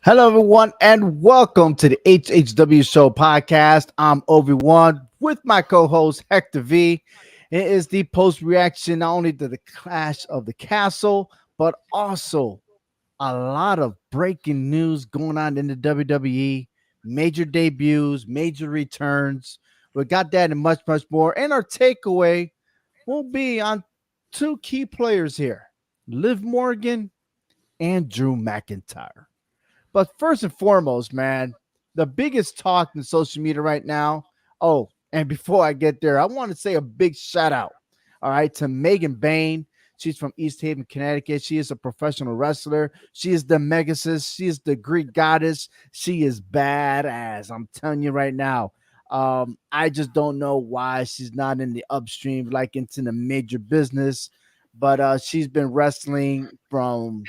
Hello, everyone, and welcome to the HHW Show podcast. I'm Obi-Wan with my co-host Hector V. It is the post-reaction not only to the Clash of the Castle, but also a lot of breaking news going on in the WWE, major debuts, major returns. We got that and much, much more. And our takeaway will be on two key players here, Liv Morgan and Drew McIntyre. But first and foremost, man, the biggest talk in social media right now. Oh, and before I get there, I want to say a big shout out, all right, to Megan Bain. She's from East Haven, Connecticut. She is a professional wrestler. She is the Megasis. She is the Greek goddess. She is badass. I'm telling you right now. I just don't know why she's not in the upstream, like into the major business. But she's been wrestling from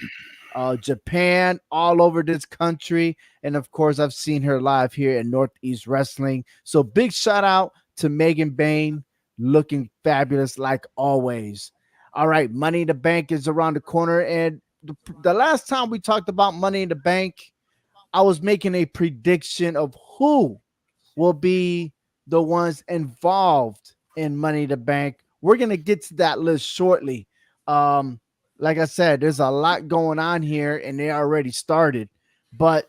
Japan, all over this country. And of course, I've seen her live here in Northeast Wrestling. So big shout out to Megan Bain, looking fabulous like always. All right, Money in the Bank is around the corner. And the last time we talked about Money in the Bank, I was making a prediction of who will be the ones involved in Money in the Bank. We're going to get to that list shortly. Um, like I said, there's a lot going on here and they already started. But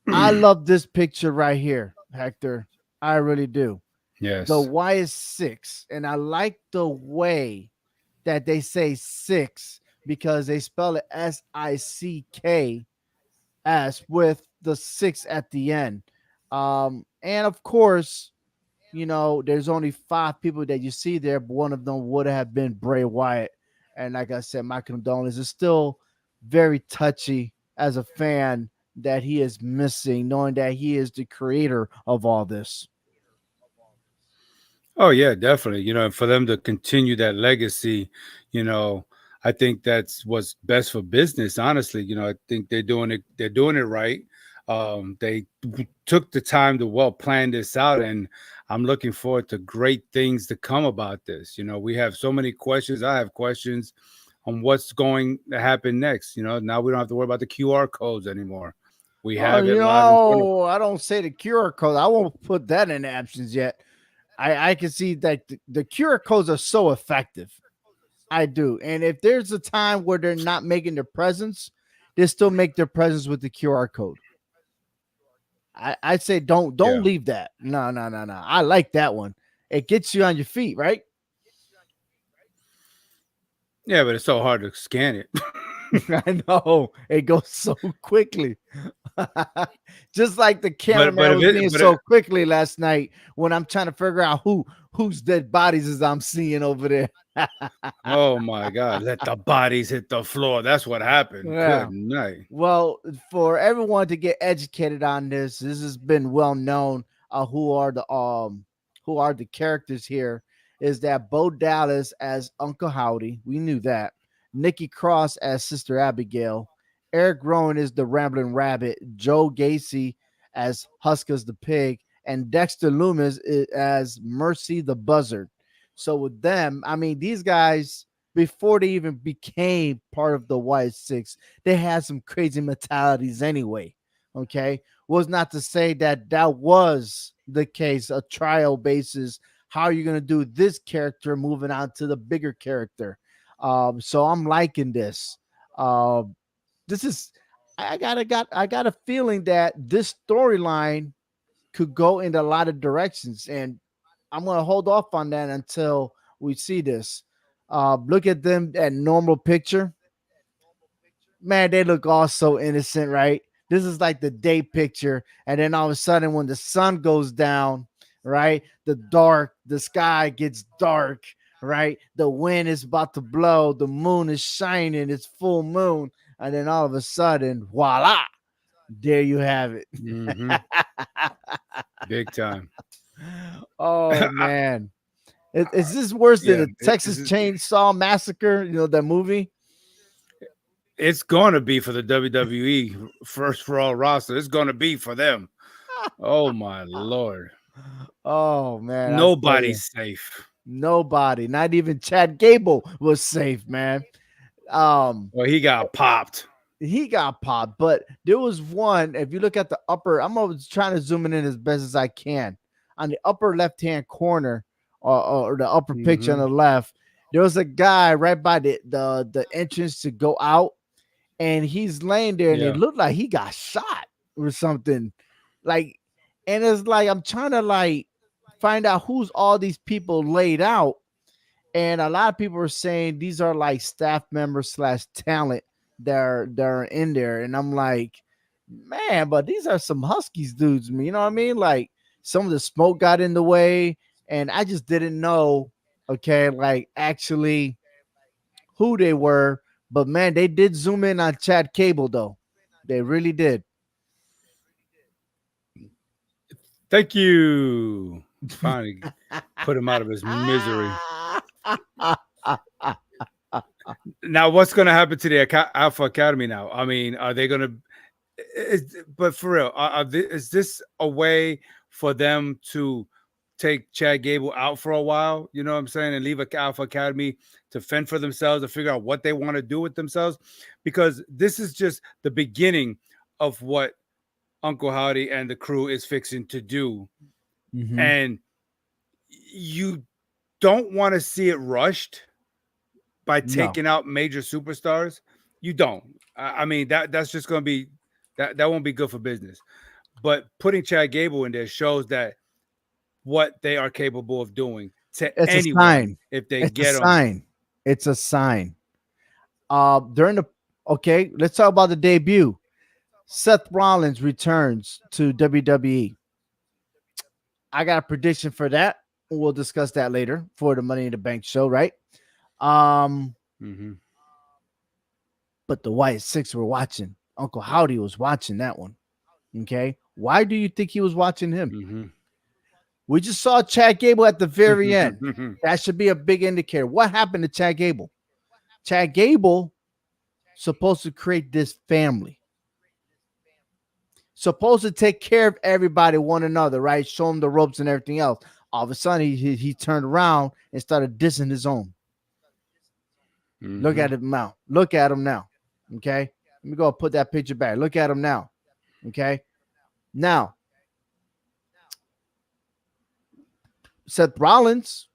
I love this picture right here, Hector. I really do. The Yes. Wyatt six. And I like the way that they say six because they spell it SICKS with the six at the end. And of course, there's only five people that you see there, but one of them would have been Bray Wyatt. And like I said, my condolences. It's still very touchy as a fan that he is missing, knowing that he is the creator of all this. Oh yeah, definitely. And for them to continue that legacy, you know, I think that's what's best for business. Honestly, I think they're doing it. They're doing it right. They took the time to well plan this out, and I'm looking forward to great things to come about this. We have so many questions. I have questions on what's going to happen next. Now we don't have to worry about the QR codes anymore. We Oh, have it live in front of. I don't say the QR code. I won't put that in the absence yet. I can see that the QR codes are so effective. I do. And if there's a time where they're not making their presence, they still make their presence with the QR code. I'd say don't Yeah. leave that. No, no, no, no. I like that one. It gets you on your feet, right? Yeah, but it's so hard to scan it. I know. It goes so quickly. Just like the but cameraman if was it being but so quickly last night when I'm trying to figure out whose dead bodies is I'm seeing over there. oh my god, let the bodies hit the floor. That's what happened. Yeah. Good night. Well, for everyone to get educated on this has been well known. Who are the characters here? Is that Bo Dallas as Uncle Howdy? We knew that. Nikki Cross as Sister Abigail. Eric Rowan is the Rambling Rabbit. Joe Gacy as Huskus the Pig, and Dexter Loomis as Mercy the Buzzard. So with them, I mean, these guys before they even became part of the White Six, they had some crazy mentalities anyway. Okay, was not to say that that was the case, a trial basis. How are you going to do this character moving on to the bigger character? So I'm liking this. This is I got a feeling that this storyline could go in a lot of directions, and I'm gonna hold off on that until we see this. Look at them at normal picture. Man, they look all so innocent, right? This is like the day picture, and then all of a sudden, when the sun goes down, right, the sky gets dark, right? The wind is about to blow, the moon is shining, it's full moon, and then all of a sudden, voila, there you have it. Hmm. Big time. Oh I- man, is this worse than yeah, the Texas Chainsaw Massacre? You know that movie? it's going to be for the WWE first for all roster. It's going to be for them. Oh my lord, Oh man, I tell you, nobody's safe. nobody, not even Chad Gable was safe, man. Um, Well, he got popped. he got popped. But there was one. If you look at the upper, I'm always trying to zoom it in as best as I can. On the upper left hand corner, or the upper picture on Mm-hmm. the left, there was a guy right by the entrance to go out, and he's laying there, and it Yeah. looked like he got shot or something. Like, and it's like I'm trying to like find out who's all these people laid out, and a lot of people are saying these are like staff members slash talent that are in there, and I'm like, man, but these are some Huskies dudes, you know what I mean? Like some of the smoke got in the way, and I just didn't know, okay, like actually who they were. But man, they did zoom in on Chad Cable though. They really did. Thank you. Finally put him out of his misery. Now, what's going to happen to the Alpha Academy now? I mean, are they going to? But for real, is this a way for them to take Chad Gable out for a while? You know what I'm saying, and leave a Alpha Academy to fend for themselves to figure out what they want to do with themselves, because this is just the beginning of what Uncle Howdy and the crew is fixing to do, Mm-hmm. and you don't want to see it rushed by No, taking out major superstars. You don't. I mean, that's just going to be that won't be good for business. But putting Chad Gable in there shows that what they are capable of doing to it's a anyone sign. if they It's a get them. sign. It's a sign. During the okay, let's talk about the debut. Seth Rollins returns to WWE. I got a prediction for that. We'll discuss that later for the Money in the Bank show, right? Um, Mm-hmm, but the Wyatt Six were watching. Uncle Howdy was watching that one. Okay. Why do you think he was watching him? mm-hmm. We just saw Chad Gable at the very end. That should be a big indicator. What happened to Chad Gable? Chad Gable supposed to create this family, supposed to take care of everybody, one another, right? Show them the ropes and everything else. All of a sudden, he turned around and started dissing his own. Look Mm-hmm. at him now. Look at him now. Okay. Let me go put that picture back. Look at him now. Okay. Now, Seth Rollins,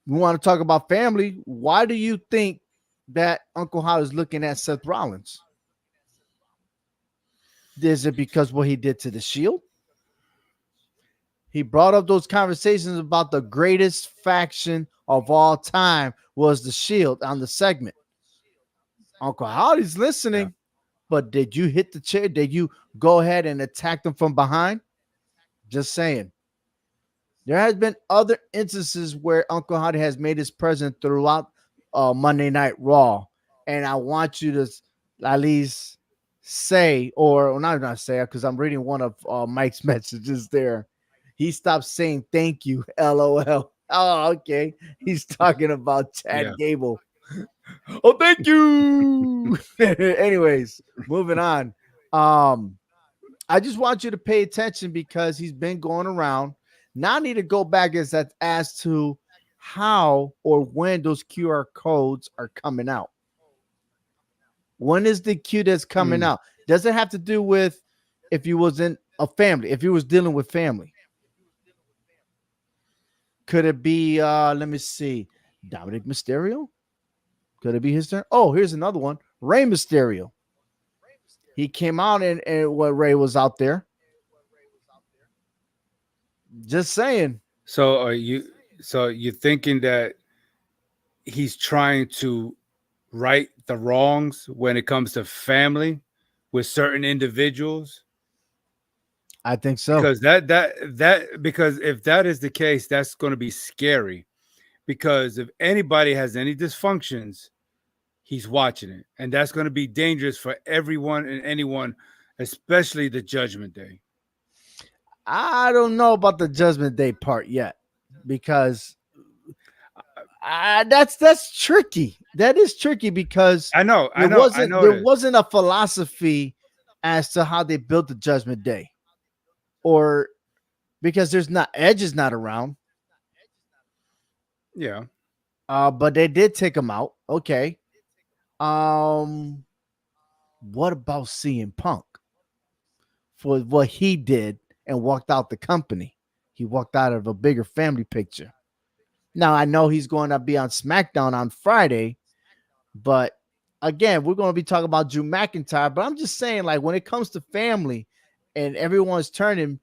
we want to talk about family. Why do you think that Uncle Howard is looking at Seth Rollins? Is it because what he did to the Shield? He brought up those conversations about the greatest faction of all time was the Shield on the segment. Uncle Howdy's Yeah. listening, but did you hit the chair? Did you go ahead and attack them from behind? Just saying. There has been other instances where Uncle Howdy has made his presence throughout Monday Night Raw, and I want you to at least say, or not say, because I'm reading one of Mike's messages there. He stopped saying thank you, LOL. Oh, okay. He's talking about Yeah. Chad Gable. Oh, thank you. Anyways, moving on. Um, I just want you to pay attention because he's been going around. Now I need to go back as to how or when those QR codes are coming out. When is the Q that's coming Mm. out? Does it have to do with if you was in a family, if you was dealing with family? Could it be let me see, Dominic Mysterio? Could it be his turn? Oh, here's another one. Rey Mysterio. He came out and what Ray was out there. Just saying. So are you? So you're thinking that he's trying to right the wrongs when it comes to family with certain individuals? I think so. Because that because if that is the case, that's going to be scary. Because if anybody has any dysfunctions, he's watching it, and that's going to be dangerous for everyone and anyone, especially the Judgment Day. I don't know about the Judgment Day part yet because that's tricky. That is tricky because I know, I know there it is. wasn't a philosophy as to how they built the Judgment Day, or because there's not Edge is not around. Yeah. But they did take him out. Okay. Um, what about CM Punk for what he did and walked out the company? He walked out of a bigger family picture. Now I know he's going to be on SmackDown on Friday, but again, we're going to be talking about Drew McIntyre. But I'm just saying, like when it comes to family, and everyone's turning,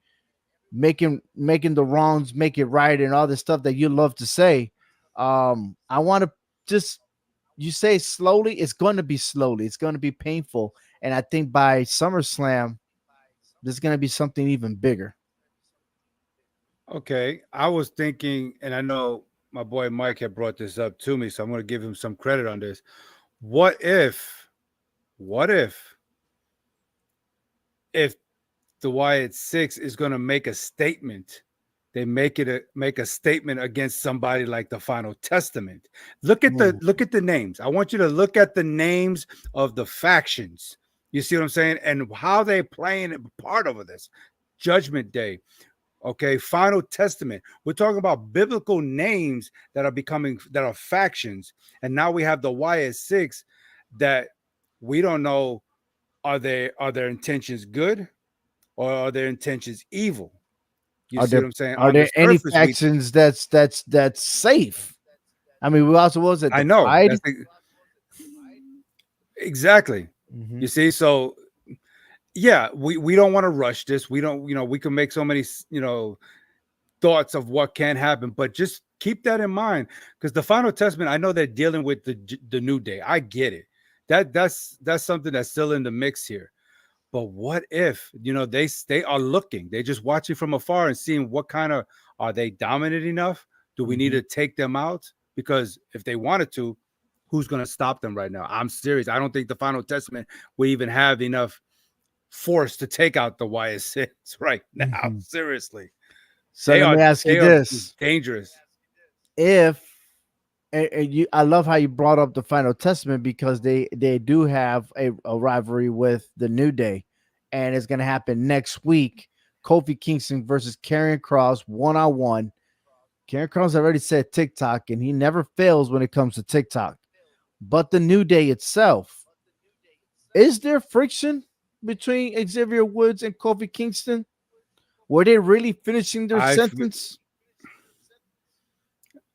making the wrongs make it right, and all this stuff that you love to say. I want to just you say slowly. It's going to be slowly. It's going to be painful, and I think by SummerSlam, there's going to be something even bigger. Okay, I was thinking, and I know my boy Mike had brought this up to me, so I'm going to give him some credit on this. What if the Wyatt Six is going to make a statement? They make a statement against somebody like the Final Testament. Look at Ooh. the names. I want you to look at the names of the factions. You see what I'm saying? And how they playing a part over this. Judgment Day. Okay, Final Testament. We're talking about biblical names that are factions. And now we have the Wyatt Six that we don't know, are their intentions good or are their intentions evil? You Are see there what I'm saying? are On the there any surface, factions that's safe? I mean, we also was it I the know Pride? that's exactly. Mm-hmm. You see, so yeah, we don't want to rush this. We don't, we can make so many, thoughts of what can happen, but just keep that in mind because the Final Testament, I know they're dealing with the New Day. I get it. That's something that's still in the mix here. But what if they are looking, they just watching from afar and seeing what kind of, are they dominant enough? Do we need Mm-hmm. to take them out? Because if they wanted to, who's going to stop them right now? I'm serious. I don't think the Final Testament will even have enough force to take out the YS6 right now. Mm-hmm. Seriously, So let me ask you they are this: dangerous. if and you, I love how you brought up the Final Testament because they do have a rivalry with the New Day, and it's going to happen next week. Kofi Kingston versus Karrion Kross 1-on-1. Karrion Kross already said TikTok, and he never fails when it comes to TikTok. But the New Day itself, is there friction between Xavier Woods and Kofi Kingston? Were they really finishing their I sentence?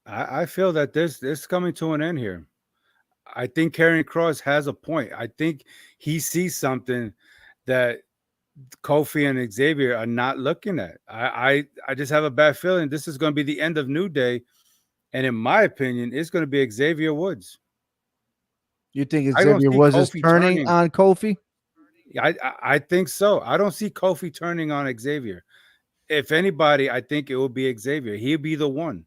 I feel that this coming to an end here. I think Karrion Kross has a point. I think he sees something that Kofi and Xavier are not looking at. I just have a bad feeling this is going to be the end of New Day, and in my opinion, it's going to be Xavier Woods. You think I don't Xavier see Woods is Kofi turning turning. on Kofi? I think so. I don't see Kofi turning on Xavier. If anybody, I think it will be Xavier. He'll be the one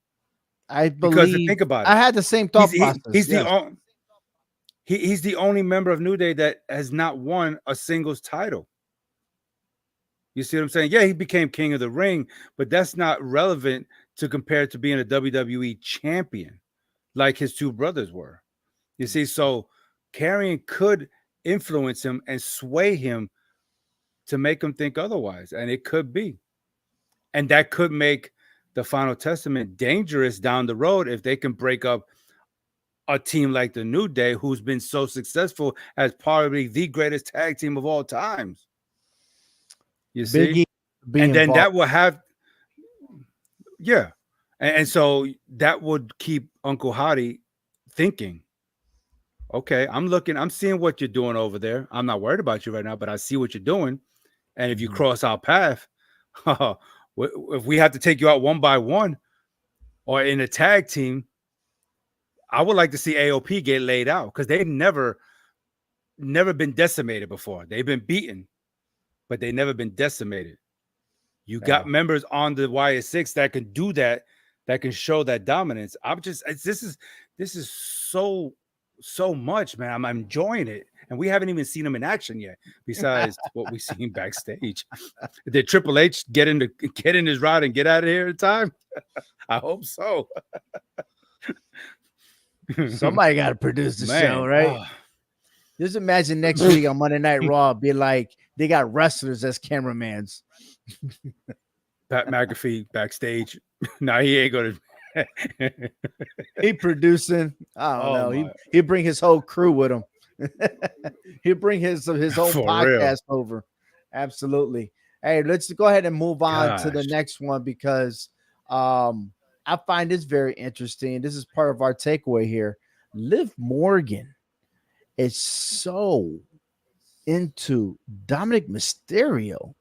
I because believe think about I it. had the same He's thought process. Yes. he's the only member of New Day that has not won a singles title. You see what I'm saying? Yeah, he became King of the Ring, but that's not relevant to compare to being a WWE champion like his two brothers were. You see, so Karrion could influence him and sway him to make him think otherwise, and it could be. And that could make the Final Testament dangerous down the road if they can break up a team like the New Day, who's been so successful as probably the greatest tag team of all times. You Big see? E be And then involved. that will have, yeah. And so that would keep Uncle Hottie thinking, okay, I'm seeing what you're doing over there. I'm not worried about you right now, but I see what you're doing. And if you Mhm. cross our path, if we have to take you out one by one or in a tag team, I would like to see AOP get laid out because they've never been decimated before. They've been beaten, but they never been decimated. You got Yeah. members on the YS6 that can do that, that can show that dominance. This is so much, man. I'm enjoying it, and we haven't even seen them in action yet. Besides what we've seen backstage, did Triple H get in his ride and get out of here in time? I hope so. Somebody got to produce the show, Man, right? oh. Just imagine next week on Monday Night Raw be like they got wrestlers as cameramans. Pat McAfee backstage. Nah, he ain't gonna. He producing. I don't Oh know. He my. he bring his whole crew with him. He'll bring his own For real. podcast over. Absolutely. Hey, let's go ahead and move on to the Gosh. next one because I find this very interesting. This is part of our takeaway here. Liv Morgan is so into Dominic Mysterio.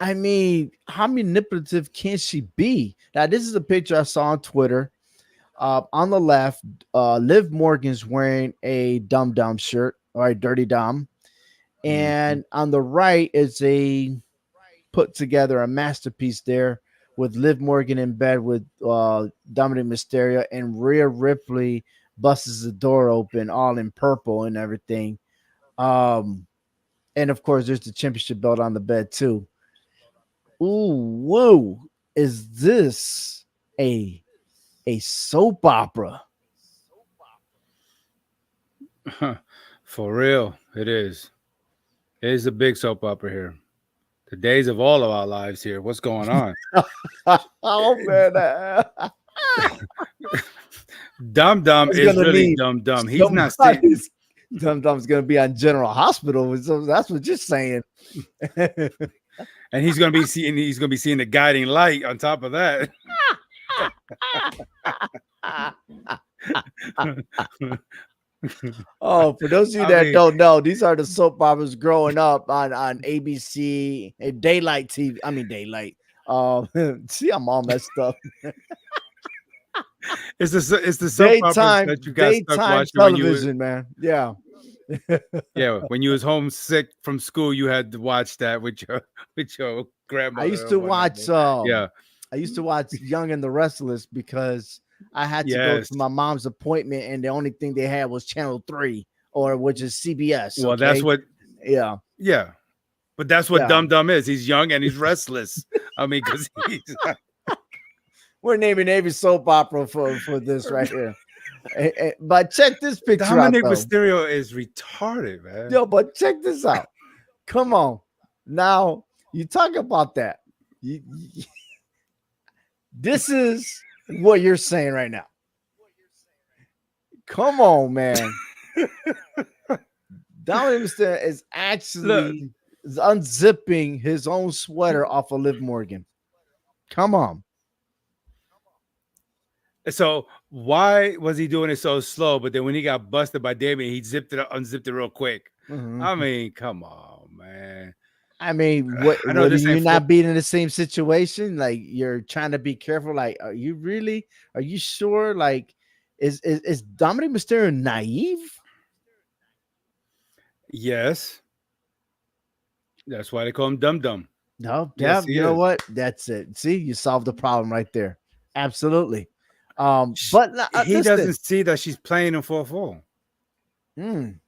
I mean, how manipulative can she be? Now, this is a picture I saw on Twitter. On the left, Liv Morgan's wearing a Dum Dum shirt or a Dirty Dom. Mhm. And on the right is a put together a masterpiece there with Liv Morgan in bed with Dominic Mysterio, and Rhea Ripley busts the door open all in purple and everything. Um, and of course, there's the championship belt on the bed too. Ooh, whoa! Is this a a soap opera? For real, it is. It is a big soap opera here. The days of all of our lives here. What's going on? Oh man, Dum Dum it's is gonna really mean dumb dumb. He's not sitting. somebody's Dum Dum's gonna be on General Hospital. So that's what you're saying. And he's gonna be seeing the guiding light on top of that. Oh, for those of you I that mean, don't know, these are the soap operas growing up on ABC and Daylight TV. I mean Daylight. See, I'm all messed up. it's the soap operas Daytime, that you got stuck daytime watching when you were, television, man. Yeah. yeah, when you was homesick from school, you had to watch that with your I grandmother used or to whatnot. watch Yeah. I used to watch Young and the Restless because I had to go to Yes. my mom's appointment and the only thing they had was channel 3 or which is CBS, Well, that's okay? what. Yeah. Yeah, but that's what Yeah. Dum Dum is. He's young and he's restless. I mean, because he's We're naming every soap opera for this right here. But check this picture out Dominic though. Mysterio is retarded, man. Yo, but check this out. Come on. Now, you talk about that. This is what you're saying right now. Come on, man. Dominic Mysterio is Look, actually unzipping his own sweater off of Liv Morgan. Come on. so why was he doing it so slow? But then when he got busted by Damien, he unzipped it real quick. I Mhm. mean, come on, man. I mean, what I know what are this you ain't football. not being in the same situation? Like you're trying to be careful. Like, are you really? Are you sure? Like, is Dominic Mysterio naive? Yes, that's why they call him Dum Dum. No, Yes, yeah. he You know is. what? That's it. See, you solved the problem right there. Absolutely. Sh- But He listen. doesn't see that she's playing him for a fool. Mm,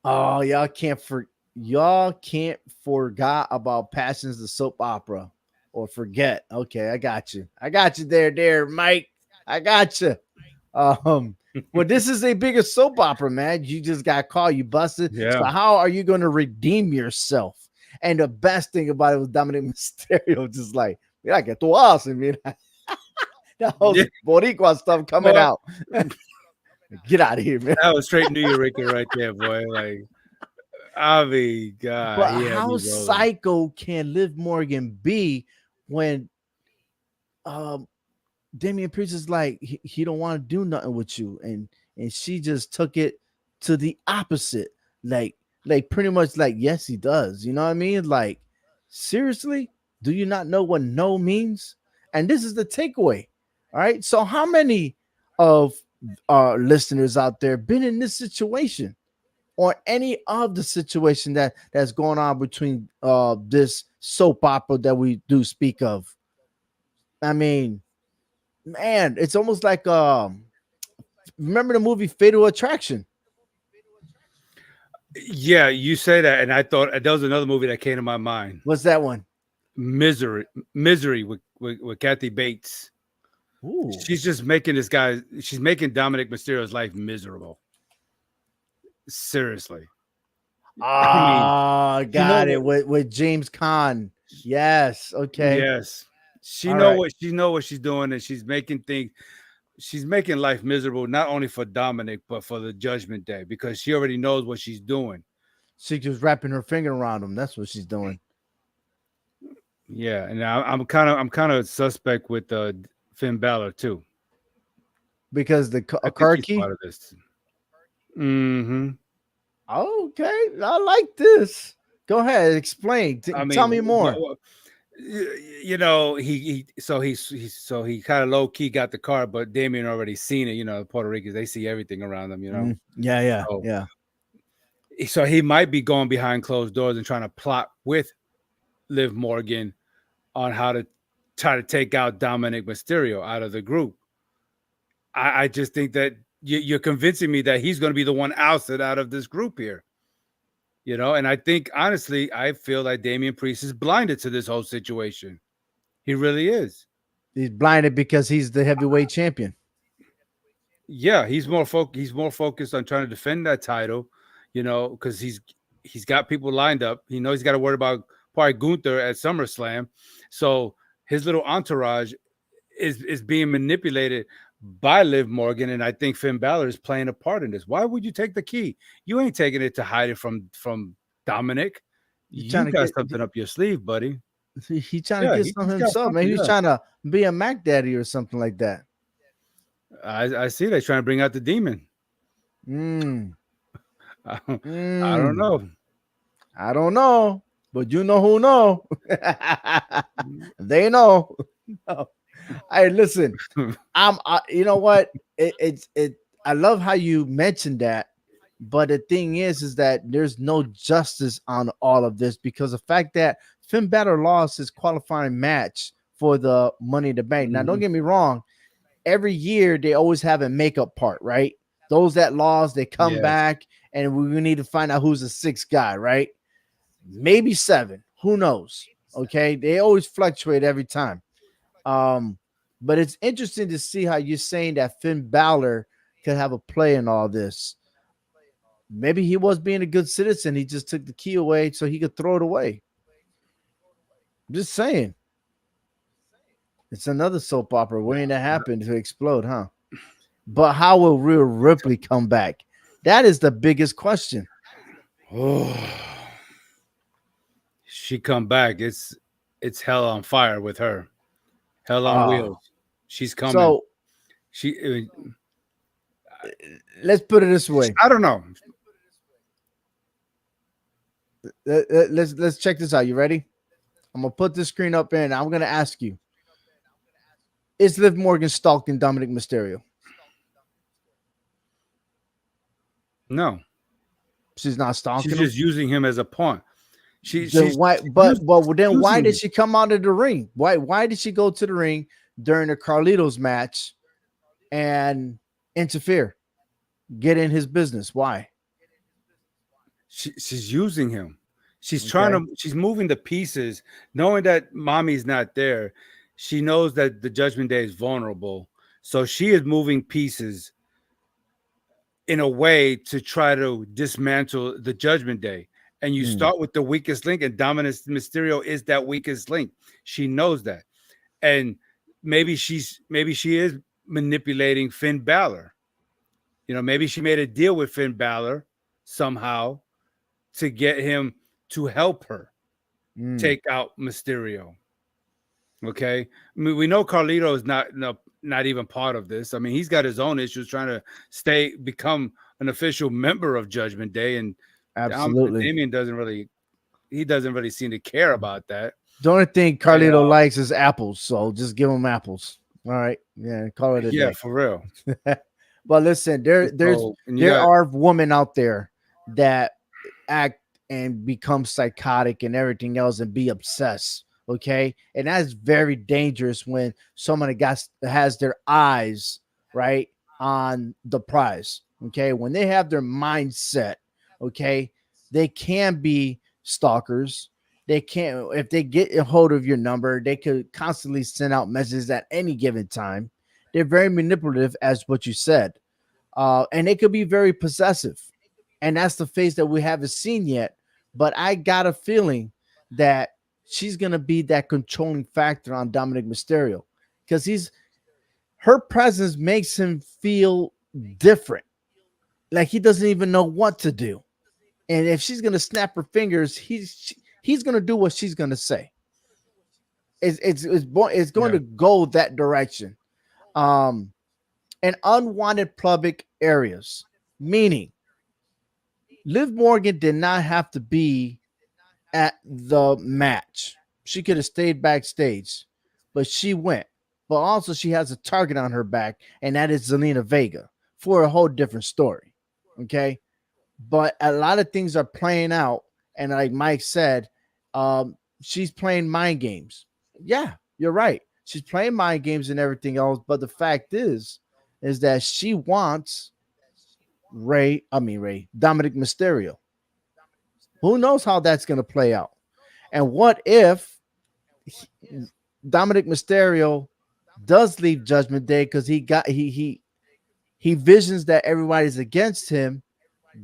oh, y'all can't forgot about Passions the soap opera or forget. Okay, I got you. I got you there, Mike. I got you. Well, this is a bigger soap opera, man. You just got caught, you busted. So Yeah. how are you going to redeem yourself? And the best thing about it was Dominic Mysterio, just like, mira que tú haces, mira. That Yeah. whole Boricua stuff coming Well, out. Get out of here, man. that was straight New Eureka right there, boy. Like, I mean, God, But he had how me rolling. psycho can Liv Morgan be when um Damian Priest is like he don't want to do nothing with you, and she just took it to the opposite, like pretty much like yes he does, you know what I mean? Like seriously, do you not know what no means? And this is the takeaway. All right, so how many of our listeners out there been in this situation? Or any of the situation that's going on between this soap opera that we do speak of. I mean, man, it's almost like remember the movie Fatal Attraction? Yeah, you say that, and I thought that was another movie that came to my mind. What's that one? Misery, Misery with Kathy Bates. Ooh. She's just making this guy. She's making Dominic Mysterio's life miserable. Seriously, I mean, Ah, you know got it what? with James Caan. Yes. Okay. Yes, she All know right. what she know what she's doing, and she's making things. she's making life miserable not only for Dominic but for the Judgment Day because she already knows what she's doing. She just wrapping her finger around him. That's what she's doing. Yeah, and I'm kind of suspect with Finn Balor too. Because I a think card he's key. part of this. Mm-hmm. Okay, I like this. Go ahead, explain. I Tell mean, me more. he kind of low key got the card, but Damien already seen it. Puerto Ricans, they see everything around them. Yeah, yeah, So yeah. so he might be going behind closed doors and trying to plot with Liv Morgan on how to try to take out Dominic Mysterio out of the group. I just think that you're convincing me that he's going to be the one ousted out of this group here. And I think honestly, I feel like Damian Priest is blinded to this whole situation. He really is. He's blinded because he's the heavyweight champion. Yeah, he's more focused on trying to defend that title, because he's got people lined up. He knows he's got to worry about probably Gunther at SummerSlam. So his little entourage is being manipulated by Liv Morgan, and I think Finn Balor is playing a part in this. Why would you take the key? You ain't taking it to hide it from Dominic. He's You trying to got get something up your sleeve, buddy. he trying to Yeah, get he's some got himself. Maybe something. he's Yeah, trying to be a Mac Daddy or something like that. I see they're trying to bring out the demon. Mm, I don't mm, know. I don't know, but you know who know. They know. No. Hey, listen. You know what? It. I love how you mentioned that, but the thing is that there's no justice on all of this because the fact that Finn Balor lost his qualifying match for the Money in the Bank. Now, don't Mhm. get me wrong. Every year they always have a makeup part, right? Those that lost, they come Yes. back, and we need to find out who's the sixth guy, right? Maybe seven. Who knows? Okay, they always fluctuate every time. Um, but it's interesting to see how you're saying that Finn Balor could have a play in all this. Maybe he was being a good citizen. He just took the key away so he could throw it away. Just saying. It's another soap opera waiting to happen to explode, huh? But how will Rhea Ripley come back? That is the biggest question. Oh, she come back. It's hell on fire with her. Hell on Uh, wheels. She's coming. so She. let's put it this way. I don't know. Let's check this out. You ready? I'm gonna put this screen up and I'm gonna ask you: is Liv Morgan stalking Dominic Mysterio? No, She's not she's stalking him. just using him as a pawn. Then She's why? But then why using did him. she come out of the ring? Why did she go to the ring during the Carlitos match and interfere, get in his business? Why? She's using him. She's trying Okay. to. She's moving the pieces, knowing that mommy's not there. She knows that the Judgment Day is vulnerable, so she is moving pieces in a way to try to dismantle the Judgment Day. And you Mm, start with the weakest link, and Dominic Mysterio is that weakest link. She knows that, and maybe she is manipulating Finn Balor. Maybe she made a deal with Finn Balor somehow to get him to help her mm, take out Mysterio. Okay, I mean, we know Carlito is not even part of this. I mean, he's got his own issues trying to become an official member of Judgment Day, and absolutely. Damien doesn't really seem to care about that. The only thing And, Carlito likes is apples, so just give him apples. All right, yeah, call it a yeah, day. for real. But listen, And you there got are women out there that act and become psychotic and everything else and be obsessed. Okay, and that's very dangerous when someone has their eyes right on the prize. Okay, when they have their mindset, okay, they can be stalkers. They can't if they get a hold of your number, they could constantly send out messages at any given time. They're very manipulative, as what you said, and they could be very possessive, and that's the face that we haven't seen yet. But I got a feeling that she's gonna be that controlling factor on Dominic Mysterio because her presence makes him feel different, like he doesn't even know what to do. And if she's gonna snap her fingers, he's gonna do what she's gonna say. It's going Yeah. to go that direction. Um, and unwanted public areas, meaning Liv Morgan did not have to be at the match. She could have stayed backstage, but she went. But also, she has a target on her back, and that is Zelina Vega for a whole different story. Okay. But a lot of things are playing out. And like Mike said, she's playing mind games. Yeah, you're right. She's playing mind games and everything else. But the fact is that she wants Dominic Mysterio. Who knows how that's going to play out? And what if Dominic Mysterio does leave Judgment Day because he visions that everybody's against him,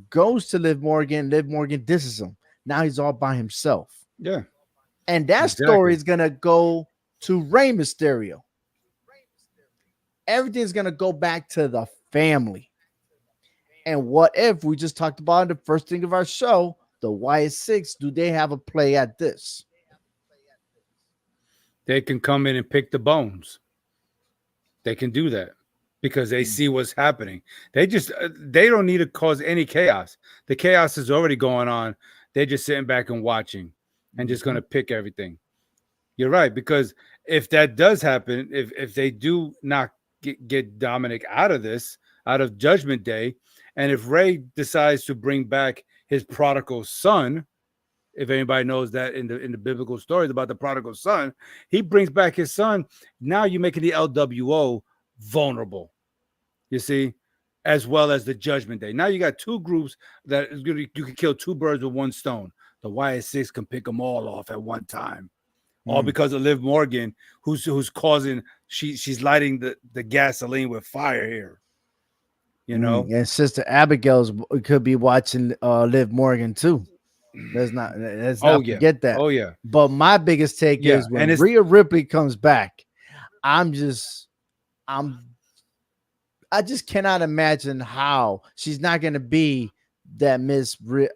goes to Liv Morgan, Liv Morgan disses him. Now he's all by himself. Yeah. And that story Exactly. is gonna go to Rey Mysterio. Everything's gonna go back to the family. And what if we just talked about the first thing of our show, the Wyatt Six? Do they have a play at this? They can come in and pick the bones. They can do that because they see what's happening. They don't need to cause any chaos. The chaos is already going on. They're just sitting back and watching and just going to pick everything. You're right, because if that does happen, if they do not get Dominic out of this, out of Judgment Day, and if Ray decides to bring back his prodigal son, if anybody knows that in the biblical stories about the prodigal son, he brings back his son. Now you're making the LWO vulnerable, you see, as well as the Judgment Day. Now you got two groups that you can kill two birds with one stone. The Wyatt Six can pick them all off at one time, all because of Liv Morgan, who's causing she's lighting the gasoline with fire here. You know, And Sister Abigail's could be watching Liv Morgan too. Let's oh not yeah, forget that. oh yeah, But my biggest take yeah, is and when it's Rhea Ripley comes back, I'm I'm I just cannot imagine how she's not gonna be that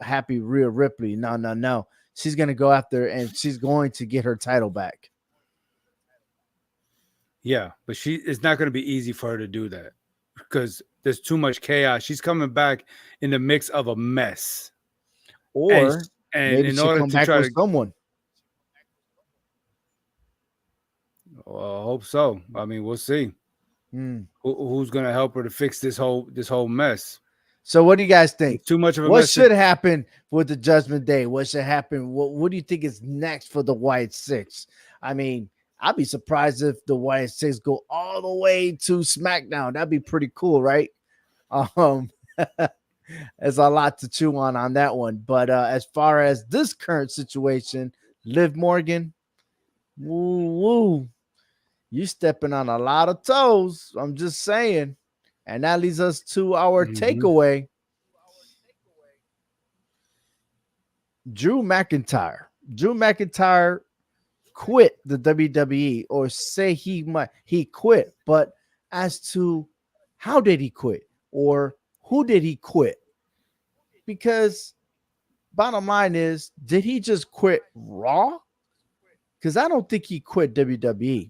Happy Rhea Ripley. No, no, no. She's gonna go after and she's going to get her title back. yeah, but it's not going to be easy for her to do that because there's too much chaos. She's coming back in the mix of a mess, and Or and maybe in she'll order come to back try with to, someone. well, I hope so. I mean, we'll see Mm. who's going to help her to fix this whole mess. So what do you guys think? It's too much of a What mess. should happen with the Judgment Day? What should happen? What do you think is next for the Wyatt Six? I mean, I'd be surprised if the Wyatt Six go all the way to SmackDown. That'd be pretty cool, right? Um, there's a lot to chew on that one. But as far as this current situation, Liv Morgan, woo woo, you stepping on a lot of toes. I'm just saying. And that leads us to our Mm-hmm. takeaway. Drew McIntyre. Drew McIntyre quit the WWE, or say he quit, but as to how did he quit or who did he quit? Because bottom line is, did he just quit Raw? Because I don't think he quit WWE.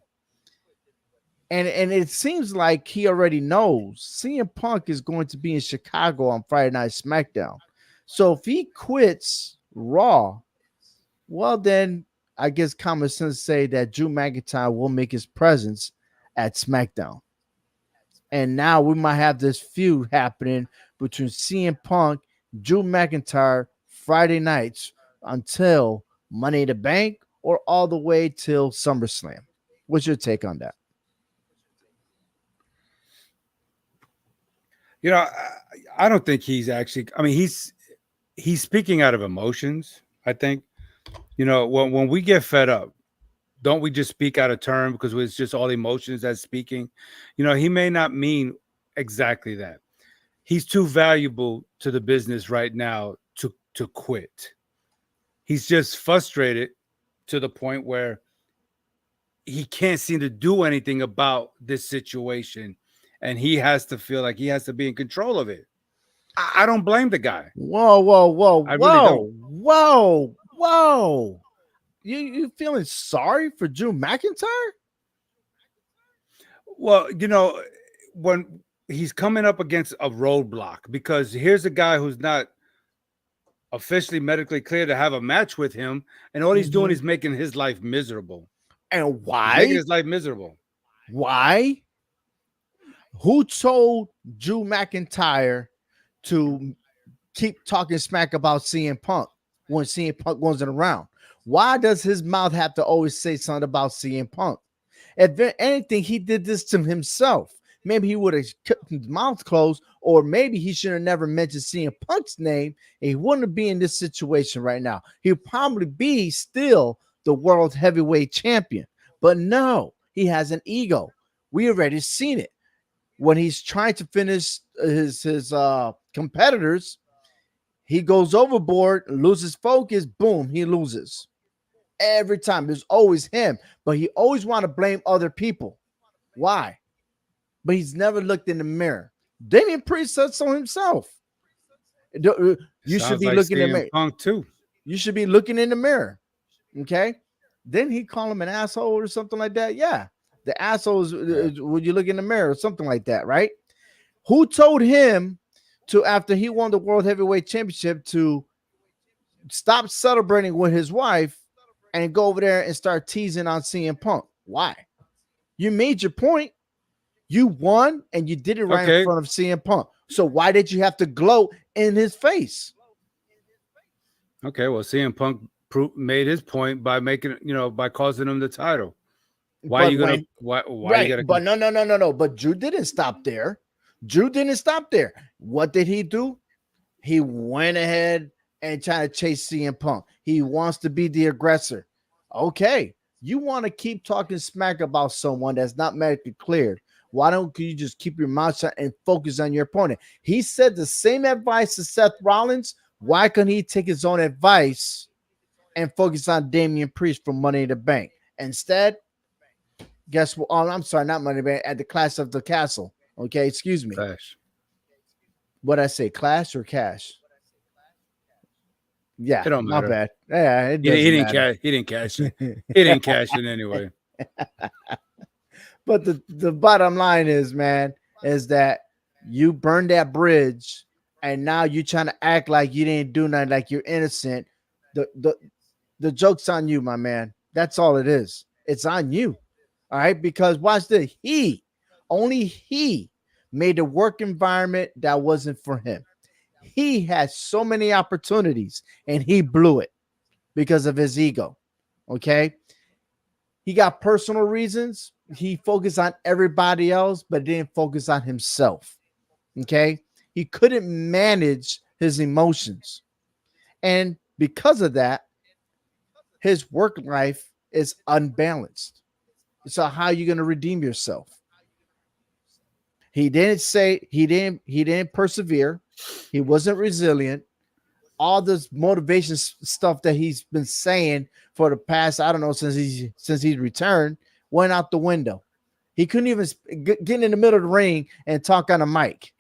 And it seems like he already knows CM Punk is going to be in Chicago on Friday Night SmackDown. So if he quits Raw, well, then I guess common sense say that Drew McIntyre will make his presence at SmackDown. And now we might have this feud happening between CM Punk, Drew McIntyre, Friday nights until Money in the Bank or all the way till SummerSlam. What's your take on that? You know, I don't think he's actually. I mean, he's speaking out of emotions. I think. You know, when we get fed up, don't we just speak out of turn because it's just all emotions that's speaking? You know, he may not mean exactly that. He's too valuable to the business right now to quit. He's just frustrated to the point where he can't seem to do anything about this situation, and he has to feel like he has to be in control of it. I don't blame the guy. Whoa, whoa, whoa, I really don't. whoa, whoa, whoa. You feeling sorry for Drew McIntyre? Well, when he's coming up against a roadblock, because here's a guy who's not officially medically cleared to have a match with him, and all he's doing is making his life miserable. And He's making why? his life miserable. Why? Who told Drew McIntyre to keep talking smack about CM Punk when CM Punk wasn't around? Why does his mouth have to always say something about CM Punk? If anything, he did this to himself. Maybe he would have kept his mouth closed, or maybe he should have never mentioned CM Punk's name, and he wouldn't be in this situation right now. He'd probably be still the world heavyweight champion. But no, he has an ego. We already seen it. When he's trying to finish his competitors, he goes overboard, loses focus, boom, he loses. Every time. There's always him, but he always want to blame other people. Why? But he's never looked in the mirror. Damian Priest said so himself. You should Sounds be like looking in the CM mirror. Punk too. You should be looking in the mirror. Okay. Then he call him an asshole or something like that. Yeah. The asshole is when you look in the mirror or something like that, right? Who told him to, after he won the World Heavyweight Championship, to stop celebrating with his wife and go over there and start teasing on CM Punk? Why? You made your point. You won and you did it right in front of CM Punk. So why did you have to gloat in his face? Okay, well, CM Punk made his point by making, by causing him the title. Why But are you gonna? when, Why right? you gotta? But no. But Drew didn't stop there. Drew didn't stop there. What did he do? He went ahead and tried to chase CM Punk. He wants to be the aggressor. Okay, you want to keep talking smack about someone that's not medically cleared. Why don't you just keep your mouth shut and focus on your opponent? He said the same advice to Seth Rollins. Why couldn't he take his own advice and focus on Damian Priest from Money in the Bank? Instead, guess what? Oh, I'm sorry, not Money in the Bank, at the Clash of the Castle. Okay, excuse me. Clash. What I say, Clash or Cash? Yeah, It don't my matter. bad. Yeah, it He doesn't didn't matter. cash. He didn't cash it. He didn't cash it anyway. But the bottom line is, man, is that you burned that bridge, and now you're trying to act like you didn't do nothing, like you're innocent. The joke's on you, my man. That's all it is. It's on you. All right, because watch this. Only he made a work environment that wasn't for him. He had so many opportunities and he blew it because of his ego. Okay. He got personal reasons. He focused on everybody else, but didn't focus on himself. Okay. He couldn't manage his emotions. And because of that, his work life is unbalanced. So how are you going to redeem yourself? He didn't persevere. He wasn't resilient. All this motivation stuff that he's been saying for the past, I don't know, since he's returned, went out the window. He couldn't even get in the middle of the ring and talk on a mic.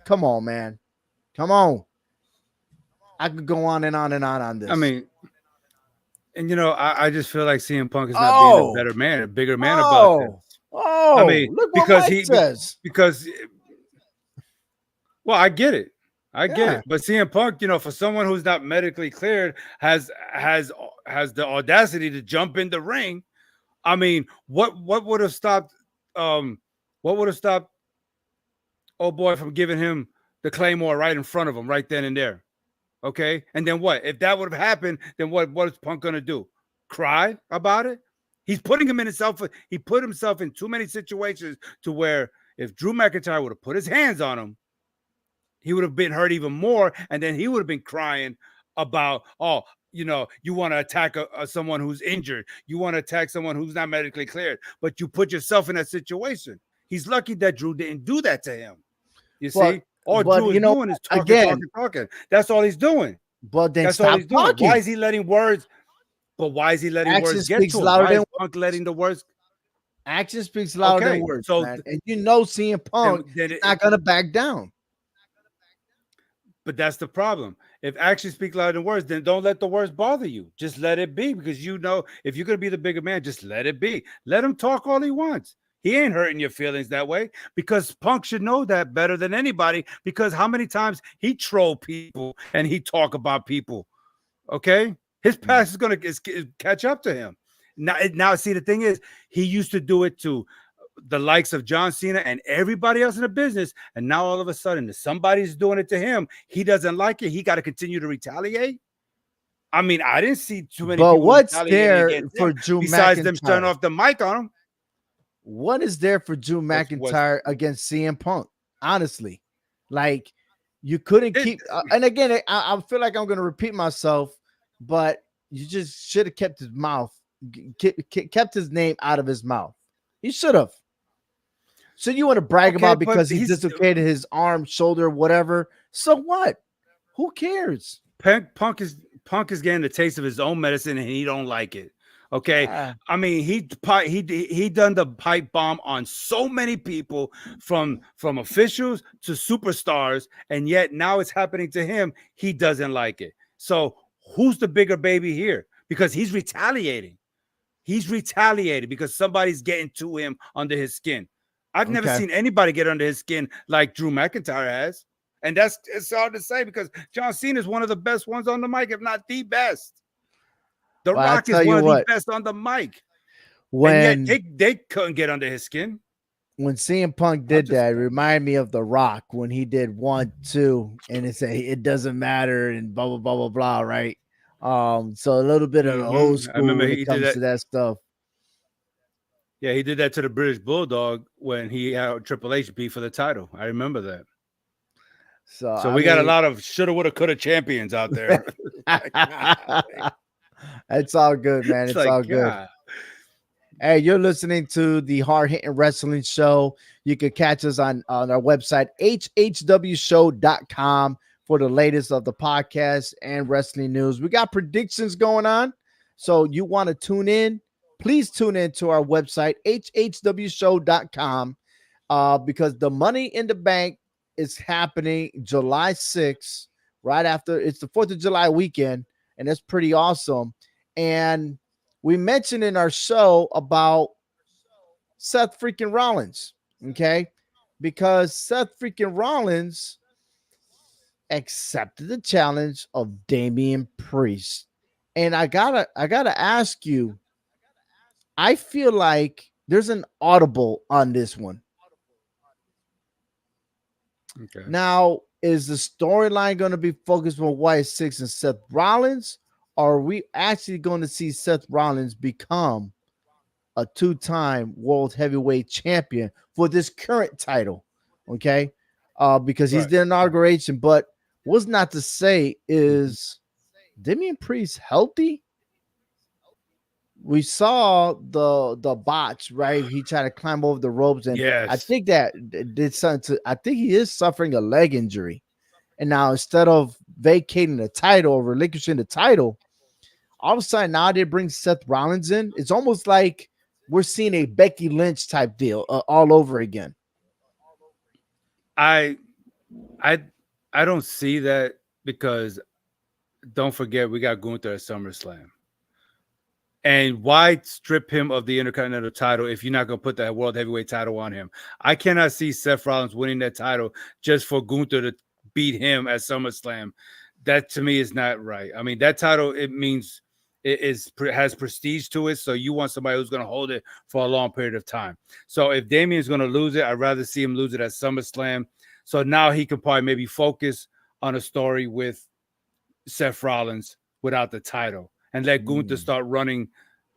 Come on, man. Come on. I could go on and on and on this. I mean, and I just feel like CM Punk is not being a better man, a bigger man about this. I mean, look what Mike says. Well, I get it. I get it. But CM Punk, for someone who's not medically cleared, has the audacity to jump in the ring. I mean, what would have stopped old boy from giving him the Claymore right in front of him right then and there? Okay. And then what? If that would have happened, then what is Punk gonna do? Cry about it? He put himself in too many situations to where if Drew McIntyre would have put his hands on him, he would have been hurt even more, and then he would have been crying about, you want to attack someone who's injured, you want to attack someone who's not medically cleared, but you put yourself in that situation. He's lucky that Drew didn't do that to him. You see, all Drew is doing is talking. That's all he's doing. But then that's all he's doing. talking. Why is he letting words? But why is he letting Action words get speaks to him? louder Why than is words. Punk letting the words? Action speaks louder than Okay, words, so man. And you know, CM Punk then is not gonna back down. but that's the problem. If actions speak louder than words, then don't let the words bother you. Just let it be, because you know if you're gonna be the bigger man, just let it be. Let him talk all he wants. He ain't hurting your feelings that way, because Punk should know that better than anybody. Because how many times he troll people and he talk about people? Okay, his past is gonna catch up to him. Now, see, the thing is, he used to do it to the likes of John Cena and everybody else in the business, and now all of a sudden, if somebody's doing it to him, he doesn't like it. He got to continue to retaliate. I mean, I didn't see too many But people what's retaliating there against for him Drew besides them turning McIntyre? off the mic on him. What is there for Drew What's McIntyre against CM Punk? Honestly, like you couldn't it? keep. And again, I feel like I'm going to repeat myself, but you just should have kept his mouth, kept his name out of his mouth. He should have. So you want to brag Okay, about but because he dislocated his arm, shoulder, whatever. So what? Who cares? Punk is getting a taste of his own medicine and he don't like it. Okay, Ah, I mean he done the pipe bomb on so many people, from officials to superstars, and yet now it's happening to him. He doesn't like it. So who's the bigger baby here? Because he's retaliating. He's retaliating because somebody's getting to him under his skin. I've never okay. seen anybody get under his skin like Drew McIntyre has. And it's hard to say because John Cena is one of the best ones on the mic, if not the best. The Well, I Rock is tell one you of the what, best on the mic. And yet when they couldn't get under his skin. when CM Punk I'm did just that, it reminded me of The Rock when he did 1, 2, and it said it doesn't matter and blah blah blah blah blah, right? So a little bit of the old I school remember when it he did comes that. to that stuff. Yeah, he did that to the British Bulldog when he had Triple H beat for the title. I remember that. So So I we got a mean, lot of shoulda, woulda, coulda champions out there. it's all good, man. It's It's all like, good. God. Hey, you're listening to the Hard Hitting Wrestling Show. You can catch us on our website, hhwshow.com, for the latest of the podcast and wrestling news. We got predictions going on. So you want to tune in, please tune in to our website, hhwshow.com, because the Money in the Bank is happening July 6th, right after it's the 4th of July weekend, and it's pretty awesome. And we mentioned in our show about Seth freaking Rollins, okay? Because Seth freaking Rollins accepted the challenge of Damian Priest. And I gotta ask you, I feel like there's an audible on this one. Okay. Now, is the storyline going to be focused on Wyatt Six and Seth Rollins? Or are we actually going to see Seth Rollins become a two-time world heavyweight champion for this current title? Okay. Because he's Right. the inauguration, but what's not to say Mhm. is Damian Priest healthy? We saw the botch, right? He tried to climb over the ropes, and I Yes. think that did something to, I think he is suffering a leg injury. And now instead of vacating the title or relinquishing the title, all of a sudden now they bring Seth Rollins in. It's almost like we're seeing a Becky Lynch type deal all over again. I I I don't see that because don't forget we got Gunther at SummerSlam. And why strip him of the Intercontinental title if you're not going to put that World Heavyweight title on him? I cannot see Seth Rollins winning that title just for Gunther to beat him at SummerSlam. That to me is not right. I mean, that title, it means it has prestige to it. So you want somebody who's going to hold it for a long period of time. So if Damien's going to lose it, I'd rather see him lose it at SummerSlam. So now he can probably maybe focus on a story with Seth Rollins without the title and let Gunther Mm. start running